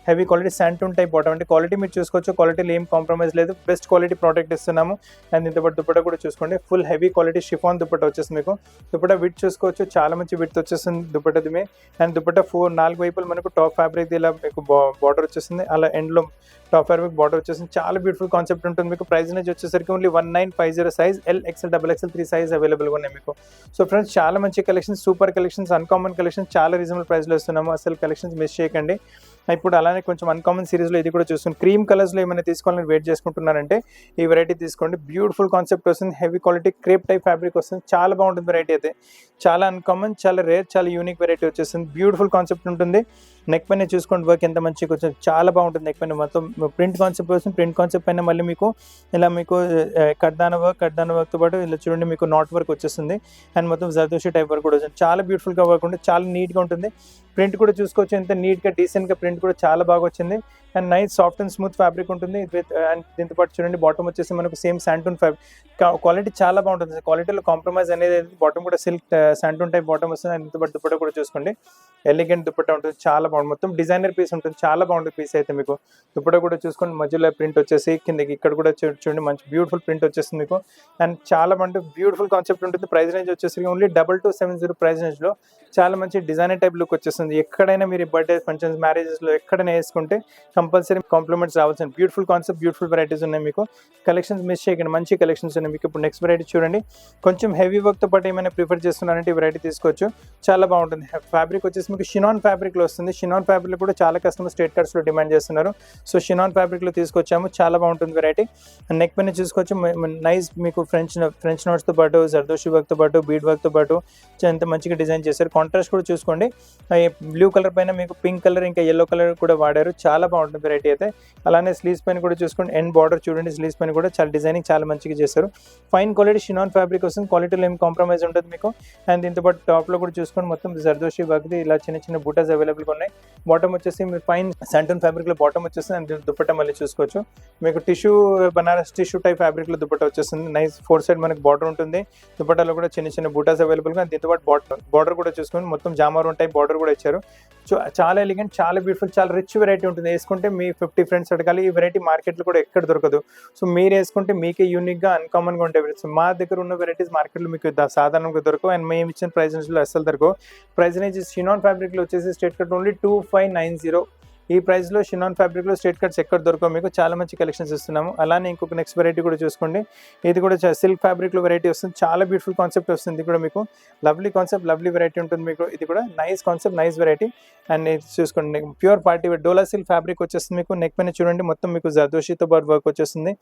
heavy quality santoon type bottom. అంటే క్వాలిటీ మీరు చూసుకోవచ్చు. క్వాలిటీలో ఏం కాంప్రమైజ్ లేదు. బెస్ట్ క్వాలిటీ ప్రోడక్ట్ ఇస్తున్నాము. అండ్ ఇంత దుపట్టా కూడా చూసుకోండి. Full heavy quality chiffon dupatta వచ్చేస్తుంది మీకు. దుపట్టా విడ్త్ చూసుకోవచ్చు. చాలా మంచి విడ్త్ వచ్చేస్తుంది దుపట్టాది మీ. అండ్ దుపట్టా 4 వైపులు మనకు టాప్ ఫ్యాబ్రిక్ ఇలా మీకు బార్డర్ వచ్చేస్తుంది. అలా ఎండ్లో టాప్ ఫ్యాబ్రిక్ బార్డర్ వచ్చేసింది. చాలా బ్యూటిఫుల్ కాన్సెప్ట్ ఉంటుంది మీకు. ప్రైస్ అనేది వచ్చేసరికి only 1950 size. L, XL, XXL 3 size అవైలబుల్గా ఉన్నాయి మీకు. సో ఫ్రెండ్స్, చాలా మంచి collections, super collections, uncommon collections, చాలా రీజనబుల్ ప్రైస్లో ఇస్తున్నాము. అసలు కలెక్షన్స్ మిస్ చేయకండి. ఇప్పుడు అలానే కొంచెం అన్కామన్ సిరీస్లో ఇది కూడా చూస్తుంది. క్రీమ్ కలర్స్లో ఏమైనా తీసుకోవాలని వెయిట్ చేసుకుంటున్నారంటే ఈ వెరైటీ తీసుకోండి. బ్యూటిఫుల్ కాన్సెప్ట్ వస్తుంది. Heavy quality crepe type fabric వస్తుంది. చాలా బాగుంటుంది వెరైటీ అయితే. చాలా అన్కామన్, చాలా రేర్, చాలా యూనిక్ వెరైటీ వచ్చేస్తుంది. బ్యూటిఫుల్ కాన్సెప్ట్ ఉంటుంది. నెక్ పైన చూసుకోండి వర్క్ ఎంత మంచిగా వచ్చింది. చాలా బాగుంటుంది. నెక్ పైన మొత్తం ప్రింట్ కాన్సెప్ట్ వస్తుంది. ప్రింట్ కాన్సెప్ట్ పైన మళ్ళీ మీకు ఇలా మీకు కడ్దాన వర్క్తో పాటు ఇలా చూడండి మీకు నాట్ వర్క్ వచ్చేస్తుంది. అండ్ మొత్తం జర్దోషి టైప్ వర్క్ కూడా వచ్చింది. చాలా బ్యూటిఫుల్గా వర్క్ ఉంటుంది. చాలా నీట్గా ఉంటుంది. ప్రింట్ కూడా చూసుకోవచ్చు. ఎంత నీట్గా డీసెంట్గా ప్రింట్ కూడా చాలా బాగా వచ్చింది. And nice soft and smooth fabric ఉంటుంది. అండ్ దీంతో పాటు చూడండి బాటమ్ వచ్చేసి మనకు సేమ్ శాంటూన్ క్వాలిటీ చాలా బాగుంటుంది. క్వాలిటీలో కాంప్రమైజ్ అనేది బాటమ్ కూడా సిల్క్ శాంటూన్ టైప్ బాటమ్ వస్తుంది. అండ్ దీంతో పాటు దుపట్టా కూడా చూసుకోండి. ఎలిగెంట్ దుపట్టా ఉంటుంది. చాలా బాగుంటుంది. మొత్తం డిజైనర్ పీస్ ఉంటుంది. చాలా బాగుంటుంది పీస్ అయితే మీకు. దుపట్టా కూడా చూసుకోండి. మధ్యలో ప్రింట్ వచ్చేసి కిందకి ఇక్కడ కూడా చూడండి మంచి బ్యూటిఫుల్ ప్రింట్ వచ్చేస్తుంది మీకు. అండ్ చాలా బాగుంటుంది. బ్యూటిఫుల్ కాన్సెప్ట్ ఉంటుంది. ప్రైస్ రేంజ్ వచ్చేసరికి ఓన్లీ 2270 ప్రైస్ రేంజ్లో చాలా మంచి డిజైనర్ టైప్ లుక్ వచ్చేస్తుంది. ఎక్కడైనా మీరు బర్త్డే ఫంక్షన్స్, మ్యారేజెస్లో ఎక్కడైనా వేసుకుంటే కంపల్సరీ కాంప్లిమెంట్స్ రావాల్సిన బ్యూటిఫుల్ కాన్సెప్ట్, బ్యూటిఫుల్ వెరైటీస్ ఉన్నాయి మీకు. కలెక్షన్స్ మిస్ చేయకండి. మంచి కలెక్షన్స్ ఉన్నాయి మీకు. ఇప్పుడు నెక్స్ట్ వెరైటీ చూడండి. కొంచెం హెవీ వర్క్తో పాటు ఏమైనా ప్రిఫర్ చేస్తున్నారంటే ఈ వెరైటీ తీసుకోవచ్చు. చాలా బాగుంటుంది. ఫ్యాబ్రిక్ వచ్చేసి మీకు షినాన్ ఫ్యాబ్రిక్లో వస్తుంది. షినాన్ ఫ్యాబ్రిక్ కూడా చాలా కస్టమర్ స్ట్రేట్ కట్స్లో డిమాండ్ చేస్తున్నారు. సో షినాన్ ఫ్యాబ్రిక్లో తీసుకొచ్చాము. చాలా బాగుంటుంది వెరైటీ. నెక్ పైన చూసుకోవచ్చు. నైస్ మీకు ఫ్రెంచ్ నోట్స్తో పాటు, జర్దోషి వర్క్తో పాటు, బీడ్ వర్క్తో పాటు ఎంత మంచిగా డిజైన్ చేశారు. కాంట్రాస్ట్ కూడా చూసుకోండి. బ్లూ కలర్ పైన మీకు పింక్ కలర్ ఇంకా ఎల్లో కలర్ కూడా వాడారు. చాలా బాగుంటుంది వెరైటీ అయితే. అలానే స్లీవ్స్ పైన కూడా చూసుకోండి. ఎండ్ బార్డర్ చూడండి. స్లీవ్స్ పైన కూడా చాలా డిజైనింగ్ చాలా మంచిగా చేశారు. ఫైన్ క్వాలిటీ షినాన్ ఫ్యాబ్రిక్ వస్తుంది. క్వాలిటీలో ఏం కాంప్రమైజ్ ఉంటుంది మీకు. అండ్ దీంతో పాటు టాప్లో కూడా చూసుకోండి. మొత్తం జర్దోషి వర్క్ది ఇలా చిన్న చిన్న బూటాస్ అవైలబుల్గా ఉన్నాయి. బాటమ్ వచ్చేసి మీరు ఫైన్ శాంటూన్ ఫ్యాబ్రిక్లో బాటమ్ వచ్చేస్తుంది. అండ్ దుపట్టా మళ్ళీ చూసుకోవచ్చు. మీకు బనారస్ టిష్యూ టైప్ ఫ్యాబ్రిక్లో దుపట్టా వచ్చేస్తుంది. నైస్ 4 సైడ్ మనకి బార్డర్ ఉంటుంది. దుపట్టాలో కూడా చిన్న చిన్న బూటాస్ అవైలబుల్గా. దీంతో పాటు బార్డర్ కూడా చూసుకొని మొత్తం జామారోన్ టైప్ బార్డర్ కూడా ఇచ్చారు. చాలా ఎలిగెంట్, చాలా బ్యూటిఫుల్, చాలా రిచ్ వెరైటీ ఉంటుంది. వేసుకుంటే మీ 50 ఫ్రెండ్స్ అడగాలి. ఈ వెరైటీ మార్కెట్లో కూడా ఎక్కడ దొరకదు. సో మీరు వేసుకుంటే మీకే యూనిక్గా, అన్కామన్గా ఉంటాయి. సో మా దగ్గర ఉన్న వెరైటీస్ మార్కెట్లో మీకు సాధారణంగా దొరకవు. అండ్ మేము ఇచ్చిన ప్రైస్ రేంజ్లో అస్సలు దొరకవు. ప్రైస్ రేంజ్ షినాన్ ఫ్యాబ్రిక్లో వచ్చేసి స్ట్రేట్ కట్ ఓన్లీ 2590. ఈ ప్రైస్లో షినాన్ ఫ్యాబ్రిక్లో స్ట్రేట్ కట్స్ ఎక్కడ దొరకవు మీకు. చాలా మంచి కలెక్షన్స్ ఇస్తున్నాము. అలానే ఇంకొక నెక్స్ట్ వెరైటీ కూడా చూసుకోండి. ఇది కూడా సిల్క్ ఫ్యాబ్రిక్లో వెరైటీ వస్తుంది. చాలా బ్యూటిఫుల్ కాన్సెప్ట్ వస్తుంది. ఇది కూడా మీకు లవ్లీ కాన్సెప్ట్, లవ్లీ వెరైటీ ఉంటుంది మీకు. ఇది కూడా nice concept, nice variety. And ఇది చూసుకోండి ప్యూర్ పార్టీ వేర్ డోలా సిల్క్ ఫ్యాబ్రిక్ వచ్చేస్తుంది మీకు. నెక్ పైన చూడండి మొత్తం మీకు జర్దోషితో పాటు వర్క్ వచ్చేస్తుంది,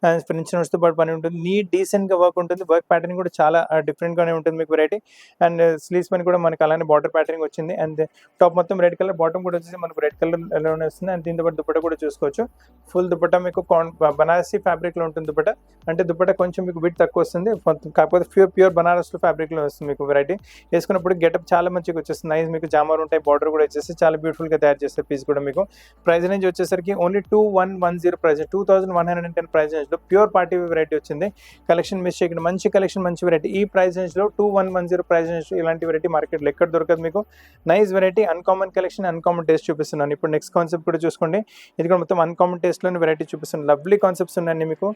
అండ్ ఫ్రెంచ్ నోట్స్తో పాటు పని ఉంటుంది. నీట్ డీసెంట్గా వర్క్ ఉంటుంది. వర్క్ ప్యాటర్న్ కూడా చాలా డిఫరెంట్గానే ఉంటుంది మీకు వెరైటీ. అండ్ స్లీవ్స్ పైన కూడా మనకి అలానే బార్డర్ ప్యాటర్న్ వచ్చింది. అండ్ టాప్ మొత్తం రెడ్ కలర్, బాటమ్ కూడా వచ్చేసి మనకు రెడ్ కలర్లోనే వస్తుంది. అండ్ దీంతో పాటు దుపట్టా కూడా చూసుకోవచ్చు. ఫుల్ దుపట్టా మీకు బనారసి ఫ్యాబ్రిక్లో ఉంటుంది దుపట్టా. అంటే దుపట్టా కొంచెం మీకు విడ్ తక్కువ వస్తుంది, కాకపోతే ప్యూర్ బనారస్లో ఫ్యాబ్రిక్లో వస్తుంది మీకు వెరైటీ. వేసుకున్నప్పుడు గెటప్ చాలా మంచిగా వచ్చేస్తుంది. నైస్ మీకు జామర్ ఉంటాయి, బార్డర్ కూడా వచ్చేసి చాలా బ్యూటిఫుల్గా తయారు చేస్తారు పీస్ కూడా మీకు. ప్రైస్ రేంజ్ వచ్చేసరికి ఓన్లీ 2110 ప్రైస్, 2110 ప్రైస్ రేంజ్లో ప్యూర్ పార్టీ వెరైటీ వచ్చింది. కలెక్షన్ మిస్ చేయకండి, మంచి కలెక్షన్ మంచి వెరైటీ. ఈ ప్రైస్ రేంజ్లో 2110 ప్రైస్ రేంజ్లో ఇలాంటి వెరైటీ మార్కెట్లో ఎక్కడ దొరకదు మీకు. Nice variety, uncommon collection, uncommon taste చూపిస్తున్నాను. ఇప్పుడు నెక్స్ట్ కాన్సెప్ట్ కూడా చూసుకోండి. ఇది కూడా మొత్తం అన్కామన్ టేస్ట్లోని వెరైటీ చూపిస్తున్నాను. లవ్లీ కాన్సెప్ట్స్ ఉన్నాయి మీకు,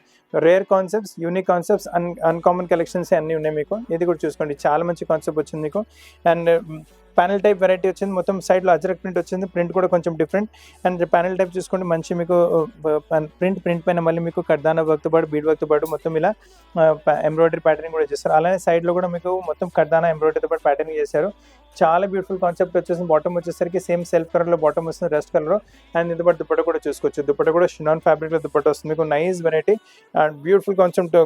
rare concepts, unique concepts, uncommon collections అన్నీ ఉన్నాయి మీకు. ఇది కూడా చూసుకోండి, చాలా మంచి కాన్సెప్ట్ వచ్చింది మీకు. అండ్ ప్యానల్ టైప్ వెరైటీ వచ్చింది, మొత్తం సైడ్లో అజరక్ ప్రింట్ వచ్చింది. ప్రింట్ కూడా కొంచెం డిఫరెంట్. అండ్ ప్యానల్ టైప్ చూసుకోండి, మంచి మీకు ప్రింట్ పైన మళ్ళీ మీకు కడ్దానా వర్క్తో పాటు బీడ్ వర్క్తో పాటు మొత్తం ఇలా ఎంబ్రాయిడరీ ప్యాటర్నింగ్ కూడా చేస్తారు. అలానే సైడ్లో కూడా మీకు మొత్తం కడ్దానా ఎంబ్రాయిడరీతో పాటు ప్యాటర్నింగ్ చేశారు. చాలా బ్యూటిఫుల్ కాన్సెప్ట్ వచ్చేసింది. బాటమ్ వచ్చేసరికి సేమ్ సెల్ఫ్ కలర్లో బాటమ్ వస్తుంది, రెస్ట్ కలర్. అండ్ ఇంత పాటు దుపట్టా కూడా చూసుకోవచ్చు. దుపట్టా కూడా షినాన్ ఫ్యాబ్రిక్లో దుపట్టా వస్తుంది మీకు. Nice variety and beautiful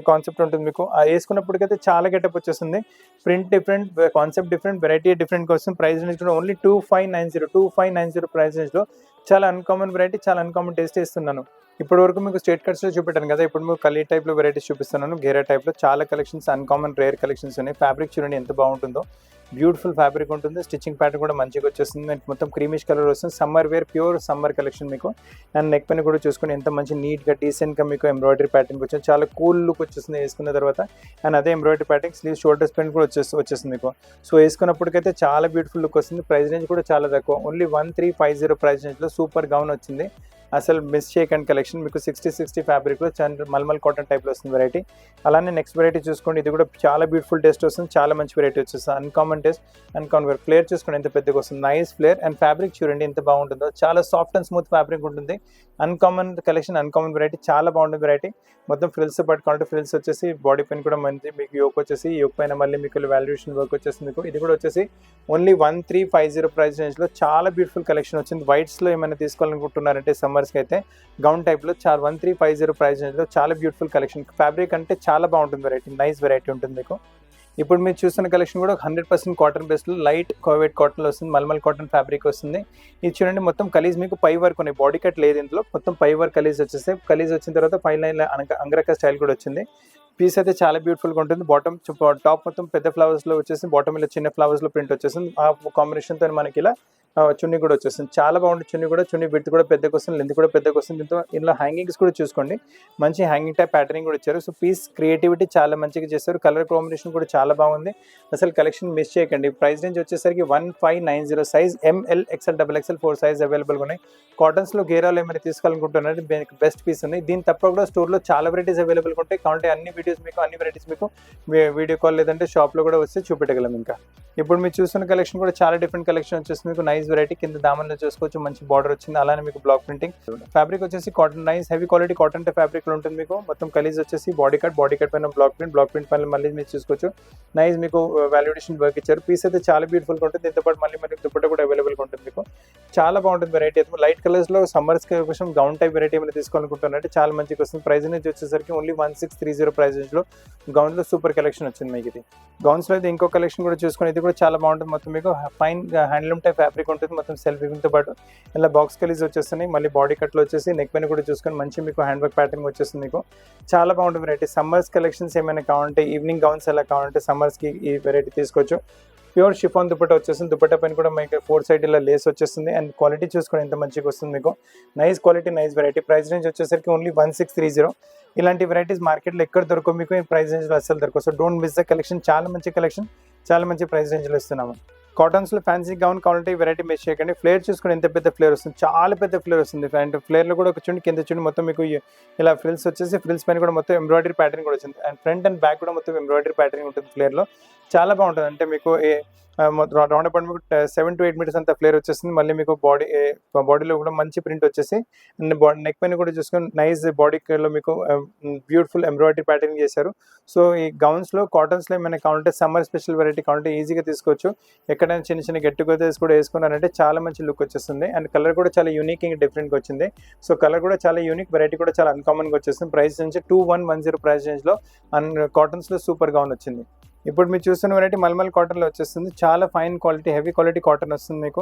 concept ఉంటుంది మీకు. వేసుకున్నప్పటికైతే చాలా గెటప్ వచ్చేస్తుంది. Print different, concept different, variety డిఫరెంట్గా వస్తుంది. ప్రైస్ రేంజ్ కూడా ఓన్లీ 2590 ప్రైస్ రేంజ్లో చాలా అన్కామన్ వెరైటీ, చాలా అన్కామన్ టేస్ట్ ఇస్తున్నాను. ఇప్పటి వరకు మీకు స్ట్రేట్ కట్స్లో చూపెట్టాను కదా, ఇప్పుడు మీకు కలీ టైప్లో వెరైటీస్ చూపిస్తున్నాను. గేరా టైప్లో చాలా కలెక్షన్స్, అన్కామన్ రేర్ కలెక్షన్స్ ఉన్నాయి. ఫ్యాబ్రిక్ చూడండి ఎంత బాగుంటుందో, బ్యూటిఫుల్ ఫ్యాబ్రిక్ ఉంటుంది. స్టిచ్చింగ్ ప్యాటర్న్ కూడా మంచిగా వచ్చేస్తుంది. మొత్తం క్రీమిష్ కలర్ వస్తుంది. Summer wear, pure summer collection మీకు. అండ్ నెక్ పైన కూడా చూసుకుని ఎంత మంచి నీట్గా డీసెంట్గా మీకు ఎంబ్రాయిడరీ ప్యాటర్న్ వచ్చింది. చాలా కూల్ లుక్ వచ్చేస్తుంది వేసుకున్న తర్వాత. అండ్ అదే ఎంబ్రాయిడరీ ప్యాటర్న్ స్లీవ్ షోల్డర్స్ పైన కూడా వచ్చేస్తుంది మీకు. సో వేసుకున్నప్పటికైతే చాలా బ్యూటిఫుల్ లుక్ వస్తుంది. ప్రైస్ రేంజ్ కూడా చాలా తక్కువ, ఓన్లీ 1350 ప్రైస్ రేంజ్లో సూపర్ గౌన్ వచ్చింది. అసలు మిస్ చేయకండి కలెక్షన్ మీకు. 60 ఫ్యాబ్రిక్లో మల్మల్ కాటన్ టైప్లో వస్తుంది వెరైటీ. అలానే నెక్స్ట్ వెరైటీ చూసుకోండి, ఇది కూడా చాలా బ్యూటిఫుల్ టేస్ట్ వస్తుంది, చాలా మంచి వెరైటీ వచ్చేస్తుంది. Uncommon taste, uncommon wear. Flare చూసుకోండి ఎంత పెద్దగా వస్తుంది, నైస్ ఫ్లేర్. అండ్ ఫ్యాబ్రిక్ చూడండి ఎంత బాగుంటుందో, చాలా సాఫ్ట్ అండ్ స్మూత్ ఫ్యాబ్రిక్ ఉంటుంది. అన్కామన్ కలెక్షన్, అన్కామన్ వెరైటీ, చాలా బాగుంటుంది వెరైటీ. మొత్తం ఫ్రిల్స్ పట్టుకుంటే ఫ్రిల్స్ వచ్చేసి బాడీ పైన కూడా మంచి మీకు యోక్ వచ్చేసి, యోక్ పైన మళ్ళీ మీకు వాల్యుయేషన్ వర్క్ వచ్చేస్తుంది మీకు. ఇది కూడా వచ్చేసి ఓన్లీ 1350 ప్రైస్ రేంజ్లో చాలా బ్యూటిఫుల్ కలెక్షన్ వచ్చింది. వైట్స్లో ఏమైనా తీసుకోవాలనుకుంటున్నారంటే సమ్మర్స్కి అయితే గౌన్ టైప్లో చాలా 1350 ప్రైస్ రేంజ్లో చాలా బ్యూటిఫుల్ కలెక్షన్. ఫ్యాబ్రిక్ అంటే చాలా బాగుంటుంది వెరైటీ, నైస్ వెరైటీ ఉంటుంది మీకు. ఇప్పుడు మీరు చూస్తున్న కలెక్షన్ కూడా 100% కాటన్ బేస్లో లైట్ కోవెట్ కాటన్లో వస్తుంది, మల్మల్ కాటన్ ఫ్యాబ్రిక్ వస్తుంది. ఇది చూడండి మొత్తం కలీజ్ మీకు పై వర్క్ ఉన్నాయి, బాడీ కట్ లేదు ఇందులో, మొత్తం పై వర్క్ కలీజ్ వచ్చేస్తే. కలీజ్ వచ్చిన తర్వాత 5 లైన్ల అంగరక స్టైల్ కూడా వచ్చింది. పీస్ అయితే చాలా బ్యూటిఫుల్గా ఉంటుంది. బాటమ్ టాప్ మొత్తం పెద్ద ఫ్లవర్స్లో వచ్చేసి, బాటమ్ ఇలా చిన్న ఫ్లవర్స్లో ప్రింట్ వచ్చేసింది. ఆ కాంబినేషన్తో మనకి ఇలా చున్నీ కూడా వచ్చేస్తుంది. చాలా బాగుంటుంది చున్నీ కూడా. చున్నీ విడ్త్ కూడా పెద్దగా వస్తుంది, లెంత్ కూడా పెద్దగా వస్తుంది. దీంతో ఇలా హ్యాంగింగ్స్ కూడా చూసుకోండి, మంచి హ్యాంగింగ్ టైప్ ప్యాటర్నింగ్ కూడా ఇచ్చారు. సో పీస్ క్రియేటివిటీ చాలా మంచిగా చేస్తారు. కలర్ కాంబినేషన్ కూడా చాలా బాగుంది. అసలు కలెక్షన్ మిస్ చేయకండి. ప్రైస్ రేంజ్ వచ్చేసరికి 1590. Size ML, XL, XXL 4 size అవైలబుల్గా ఉన్నాయి. కాటన్స్లో గేరాలు ఏమైనా తీసుకోవాలనుకుంటున్నారు, దీనికి బెస్ట్ పీస్ ఉన్నాయి. దీని తప్ప కూడా స్టోర్లో చాలా వెరైటీస్ అవైలబుల్గా ఉంటాయి. కాబట్టి అన్ని వెరైటీస్ మీకు వీడియో కాల్ లేదంటే షాప్లో కూడా వస్తే చూపెట్టగలం. ఇంకా ఇప్పుడు మీరు చూస్తున్న కలెక్షన్ కూడా చాలా డిఫరెంట్ కలెక్షన్ వచ్చేసి మీకు. నైస్ వెరైటీ, కింద దామన్లో చూసుకోవచ్చు, మంచి బార్డర్ వచ్చింది. అలానే మీకు బ్లాక్ ప్రింటింగ్. ఫ్యాబ్రిక్ వచ్చేసి cotton, nice heavy quality cotton ఫ్యాబ్రిక్లో ఉంటుంది మీకు. మొత్తం కలీజ్ వచ్చేసి బాడీ కట్ పైన బ్లాక్ ప్రింట్ పైన మళ్ళీ మీరు చూసుకోవచ్చు. నైస్ మీకు వాల్యుయేషన్ వర్క్ ఇచ్చారు. పీస్ అయితే చాలా బ్యూటిఫుల్గా ఉంటుంది. దీంతో పాటు మళ్ళీ మనకి దుపట్టా కూడా అవైలబుల్గా ఉంటుంది మీకు. చాలా బాగుంటుంది వెరైటీ. అయితే లైట్ కలర్స్లో సమ్మర్స్ కోసం గౌన్ టైప్ వెరైటీ ఏమైనా తీసుకోవాలనుకుంటున్నారంటే చాలా మంచిగా వస్తుంది. ప్రైస్ నుంచి వచ్చేసరికి ఓన్లీ 1630 ప్రైస్ రేంజ్లో గౌన్లో సూపర్ కలెక్షన్ వచ్చింది మీకు. ఇది గౌన్స్లో అయితే ఇంకో కలెక్షన్ కూడా చూసుకుని, ఇది కూడా చాలా బాగుంటుంది. మొత్తం మీకు ఫైన్ హ్యాండ్లూమ్ టైప్ ఫ్యాబ్రిక్ ఉంటుంది. మొత్తం సెల్ఫ్ తో పాటు ఇలా బాక్స్ కలీజ్ వచ్చేస్తున్నాయి. మళ్ళీ బాడీ కట్లో వచ్చేసి నెక్ పైన కూడా చూసుకొని మంచి మీకు హ్యాండ్ వర్క్ ప్యాటర్న్ వచ్చేస్తుంది మీకు. చాలా బాగుంటుంది వెరైటీ. సమ్మర్స్ కలెక్షన్స్ ఏమైనా కావాలంటే, ఈవినింగ్ గౌన్స్ ఎలా కావాలంటే సమ్మర్స్కి ఈ వెరైటీ తీసుకోవచ్చు. ప్యూర్ షిఫాన్ దుపట్టా వచ్చేస్తుంది. దుపట్టా పైన కూడా మీకు 4 సైడ్ ఇలా లేస్ వచ్చేస్తుంది. అండ్ క్వాలిటీ చూసుకొని ఎంత మంచిగా వస్తుంది మీకు. Nice quality, nice variety. Price range వచ్చేసరికి ఓన్లీ 1630. ఇలాంటి వెరైటీస్ మార్కెట్లో ఎక్కడ దొరకవు మీకు, ఈ ప్రైస్ రేంజ్లో అసలు దొరకవు. So don't miss the collection. చాలా మంచి కలెక్షన్, చాలా మంచి ప్రైస్ రేంజ్లో ఇస్తున్నాము. కాటన్స్లో ఫ్యాన్సీ గౌన్ కావాలంటే ఈ వెరైటీ మిస్ చేయకండి. ఫ్లేర్ చూసుకుని ఎంత పెద్ద ఫ్లేర్ వస్తుంది, చాలా పెద్ద ఫ్లేర్ వస్తుంది. అండ్ ఫ్లేర్లో కూడా ఒక కింద చూడండి మొత్తం మీకు ఇలా ఫ్రిల్స్ వచ్చేసి, ఫ్రిల్స్ పైన కూడా మొత్తం ఎంబ్రాయిడరీ ప్యాటర్న్ కూడా వచ్చింది. అండ్ ఫ్రంట్ అండ్ బ్యాక్ కూడా మొత్తం ఎంబ్రాయిడరీ ప్యాటర్న్ ఉంటుంది ఫ్లేర్లో. చాలా బాగుంటుంది. అంటే మీకు రౌండ్ అబౌట్ మీకు 7 to 8 మీటర్స్ అంత ఫ్లేర్ వచ్చేస్తుంది. మళ్ళీ మీకు బాడీలో కూడా మంచి ప్రింట్ వచ్చేసి నెక్ పైన కూడా చూసుకొని నైస్ బాడీలో మీకు బ్యూటిఫుల్ ఎంబ్రాయిడరీ ప్యాటర్న్ చేశారు. సో ఈ గౌన్స్లో కాటన్స్లో ఏమైనా కావాలంటే సమ్మర్ స్పెషల్ వెరైటీ కావాలంటే ఈజీగా తీసుకోవచ్చు. ఎక్కడైనా చిన్న చిన్న గెట్ టుగెదర్స్ కూడా వేసుకున్నారంటే చాలా మంచి లుక్ వచ్చేస్తుంది. అండ్ కలర్ కూడా చాలా యూనిక్ ఇంకా డిఫరెంట్గా వచ్చింది. సో కలర్ కూడా చాలా యూనిక్, వెరైటీ కూడా చాలా అన్కామన్గా వచ్చేస్తుంది. ప్రైస్ నుంచి 2110 ప్రైస్ రేంజ్లో కాటన్స్లో సూపర్ గౌన్ వచ్చింది. ఇప్పుడు మీరు చూస్తున్న వెరైటీ మల్మల్ కాటన్లో వచ్చేస్తుంది. చాలా fine quality, heavy quality cotton వస్తుంది మీకు.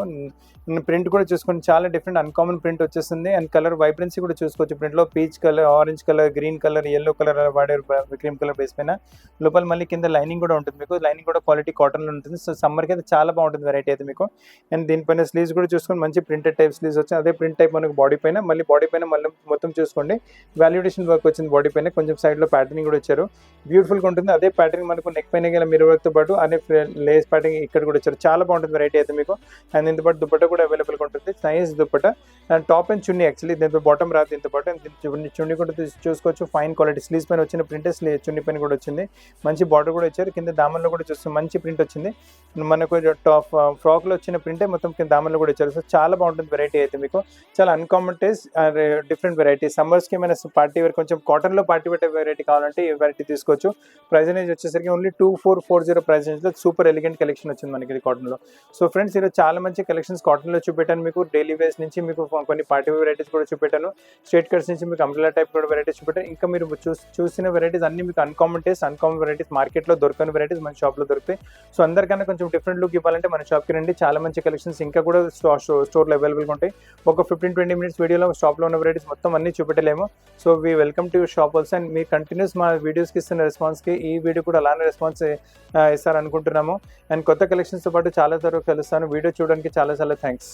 ప్రింట్ కూడా చూసుకొని చాలా డిఫరెంట్ అన్కామన్ ప్రింట్ వచ్చేస్తుంది. అండ్ కలర్ వైబ్రెన్సీ కూడా చూసుకోవచ్చు. ప్రింట్లో peach colour, orange colour, green colour, yellow colour వాడారు క్రీమ్ కలర్ బేస్ పైన. లోపల మళ్ళీ కింద లైనింగ్ కూడా ఉంటుంది మీకు. లైనింగ్ కూడా క్వాలిటీ కాటన్లో ఉంటుంది. సో సమ్మర్కి అయితే చాలా బాగుంటుంది వెరైటీ అయితే మీకు. అండ్ దీనిపైన స్లీవ్స్ కూడా చూసుకొని మంచి ప్రింటెడ్ టైప్ స్లీవ్స్ వచ్చాయి. అదే ప్రింట్ టైప్ మనకు బాడీ పైన, మళ్ళీ బాడీ పైన మళ్ళీ మొత్తం చూసుకోండి వాల్యుడేషన్ వర్క్ వచ్చింది. బాడీ పైన కొంచెం సైడ్లో ప్యాటర్నింగ్ కూడా ఇచ్చారు. బ్యూటిఫుల్గా ఉంటుంది. అదే ప్యాటర్న్ మనకు నెక్ పైన మిర్రర్ వర్క్తో పాటు అనే లేస్ ప్యాటర్న్ ఇక్కడ కూడా ఇచ్చారు. చాలా బాగుంటుంది వెరైటీ అయితే మీకు. అండ్ దీంతో పాటు దుపట్టా కూడా అవైలబుల్గా ఉంటుంది. Nice dupatta. And top and chunni, actually దీంతో బాటమ్ రాదు దీంతో పాటు. చున్నీ కూడా చూసుకోవచ్చు. ఫైన్ క్వాలిటీ స్లీవ్స్ పైన వచ్చిన ప్రింట్ చున్నీ పైన కూడా వచ్చింది. మంచి బార్డర్ కూడా ఇచ్చారు. కింద దామన్లో కూడా చూస్తే మంచి ప్రింట్ వచ్చింది. మనకు టాప్ ఫ్రాక్లో వచ్చిన ప్రింటే మొత్తం కింద దామన్లో కూడా ఇచ్చారు. సో చాలా బాగుంటుంది వెరైటీ అయితే మీకు. చాలా అన్కామన్ టేస్ట్, డిఫరెంట్ వెరైటీ. సమ్మర్స్కి ఏమైనా పార్టీ వేర్, కొంచెం కాటన్లో పార్టీ వేర్ వెరైటీ కావాలంటే ఈ వెరైటీ తీసుకోవచ్చు. ప్రైస్ అనేది వచ్చేసరికి ఓన్లీ 2440 ప్రైస్ రేంజ్లో సూపర్ ఎలిగెంట్ కలెక్షన్ వచ్చింది మనకి ఇది కాటన్లో. సో ఫ్రెండ్స్, ఈరోజు చాలా మంచి కలెక్షన్స్ కాటన్లో చూపెట్టాను మీకు. డైలీ వేర్స్ నుంచి మీకు కొన్ని పార్టీ వేర్ వెరైటీస్ కూడా చూపెట్టాను. స్ట్రైట్ కట్స్ నుంచి మీకు అంబ్రెల్లా టైప్ కూడా వెరైటీస్ చూపెట్టాను. ఇంకా మీరు చూసిన వెరైటీస్ అన్ని మీకు అన్కామన్ టేస్ట్, అన్కామన్ వెరైటీస్, మార్కెట్లో దొరకని వెరైటీస్ మన షాప్లో దొరుకుతాయి. సో అందరికన్నా కొంచెం డిఫరెంట్ లుక్ ఇవ్వాలంటే మన షాప్కి రండి. చాలా మంచి కలెక్షన్స్ ఇంకా కూడా స్టోర్లో అవైలబుల్గా ఉంటాయి. ఒక 15-20 మినిట్స్ వీడియోలో షాప్లో ఉన్న వెరైటీస్ మొత్తం అన్ని చూపెట్టలేము. So we welcome to your shop also. And మీ కంటిన్యూస్ మా వీడియోస్కి ఇస్తున్న రెస్పాన్స్కి ఈ వీడియో కూడా అలానే రెస్పాన్స్ ఇస్తారనుకుంటున్నాము. అండ్ కొత్త కలెక్షన్స్తో పాటు చాలా త్వరగా కలుస్తాను. వీడియో చూడడానికి చాలా థ్యాంక్స్.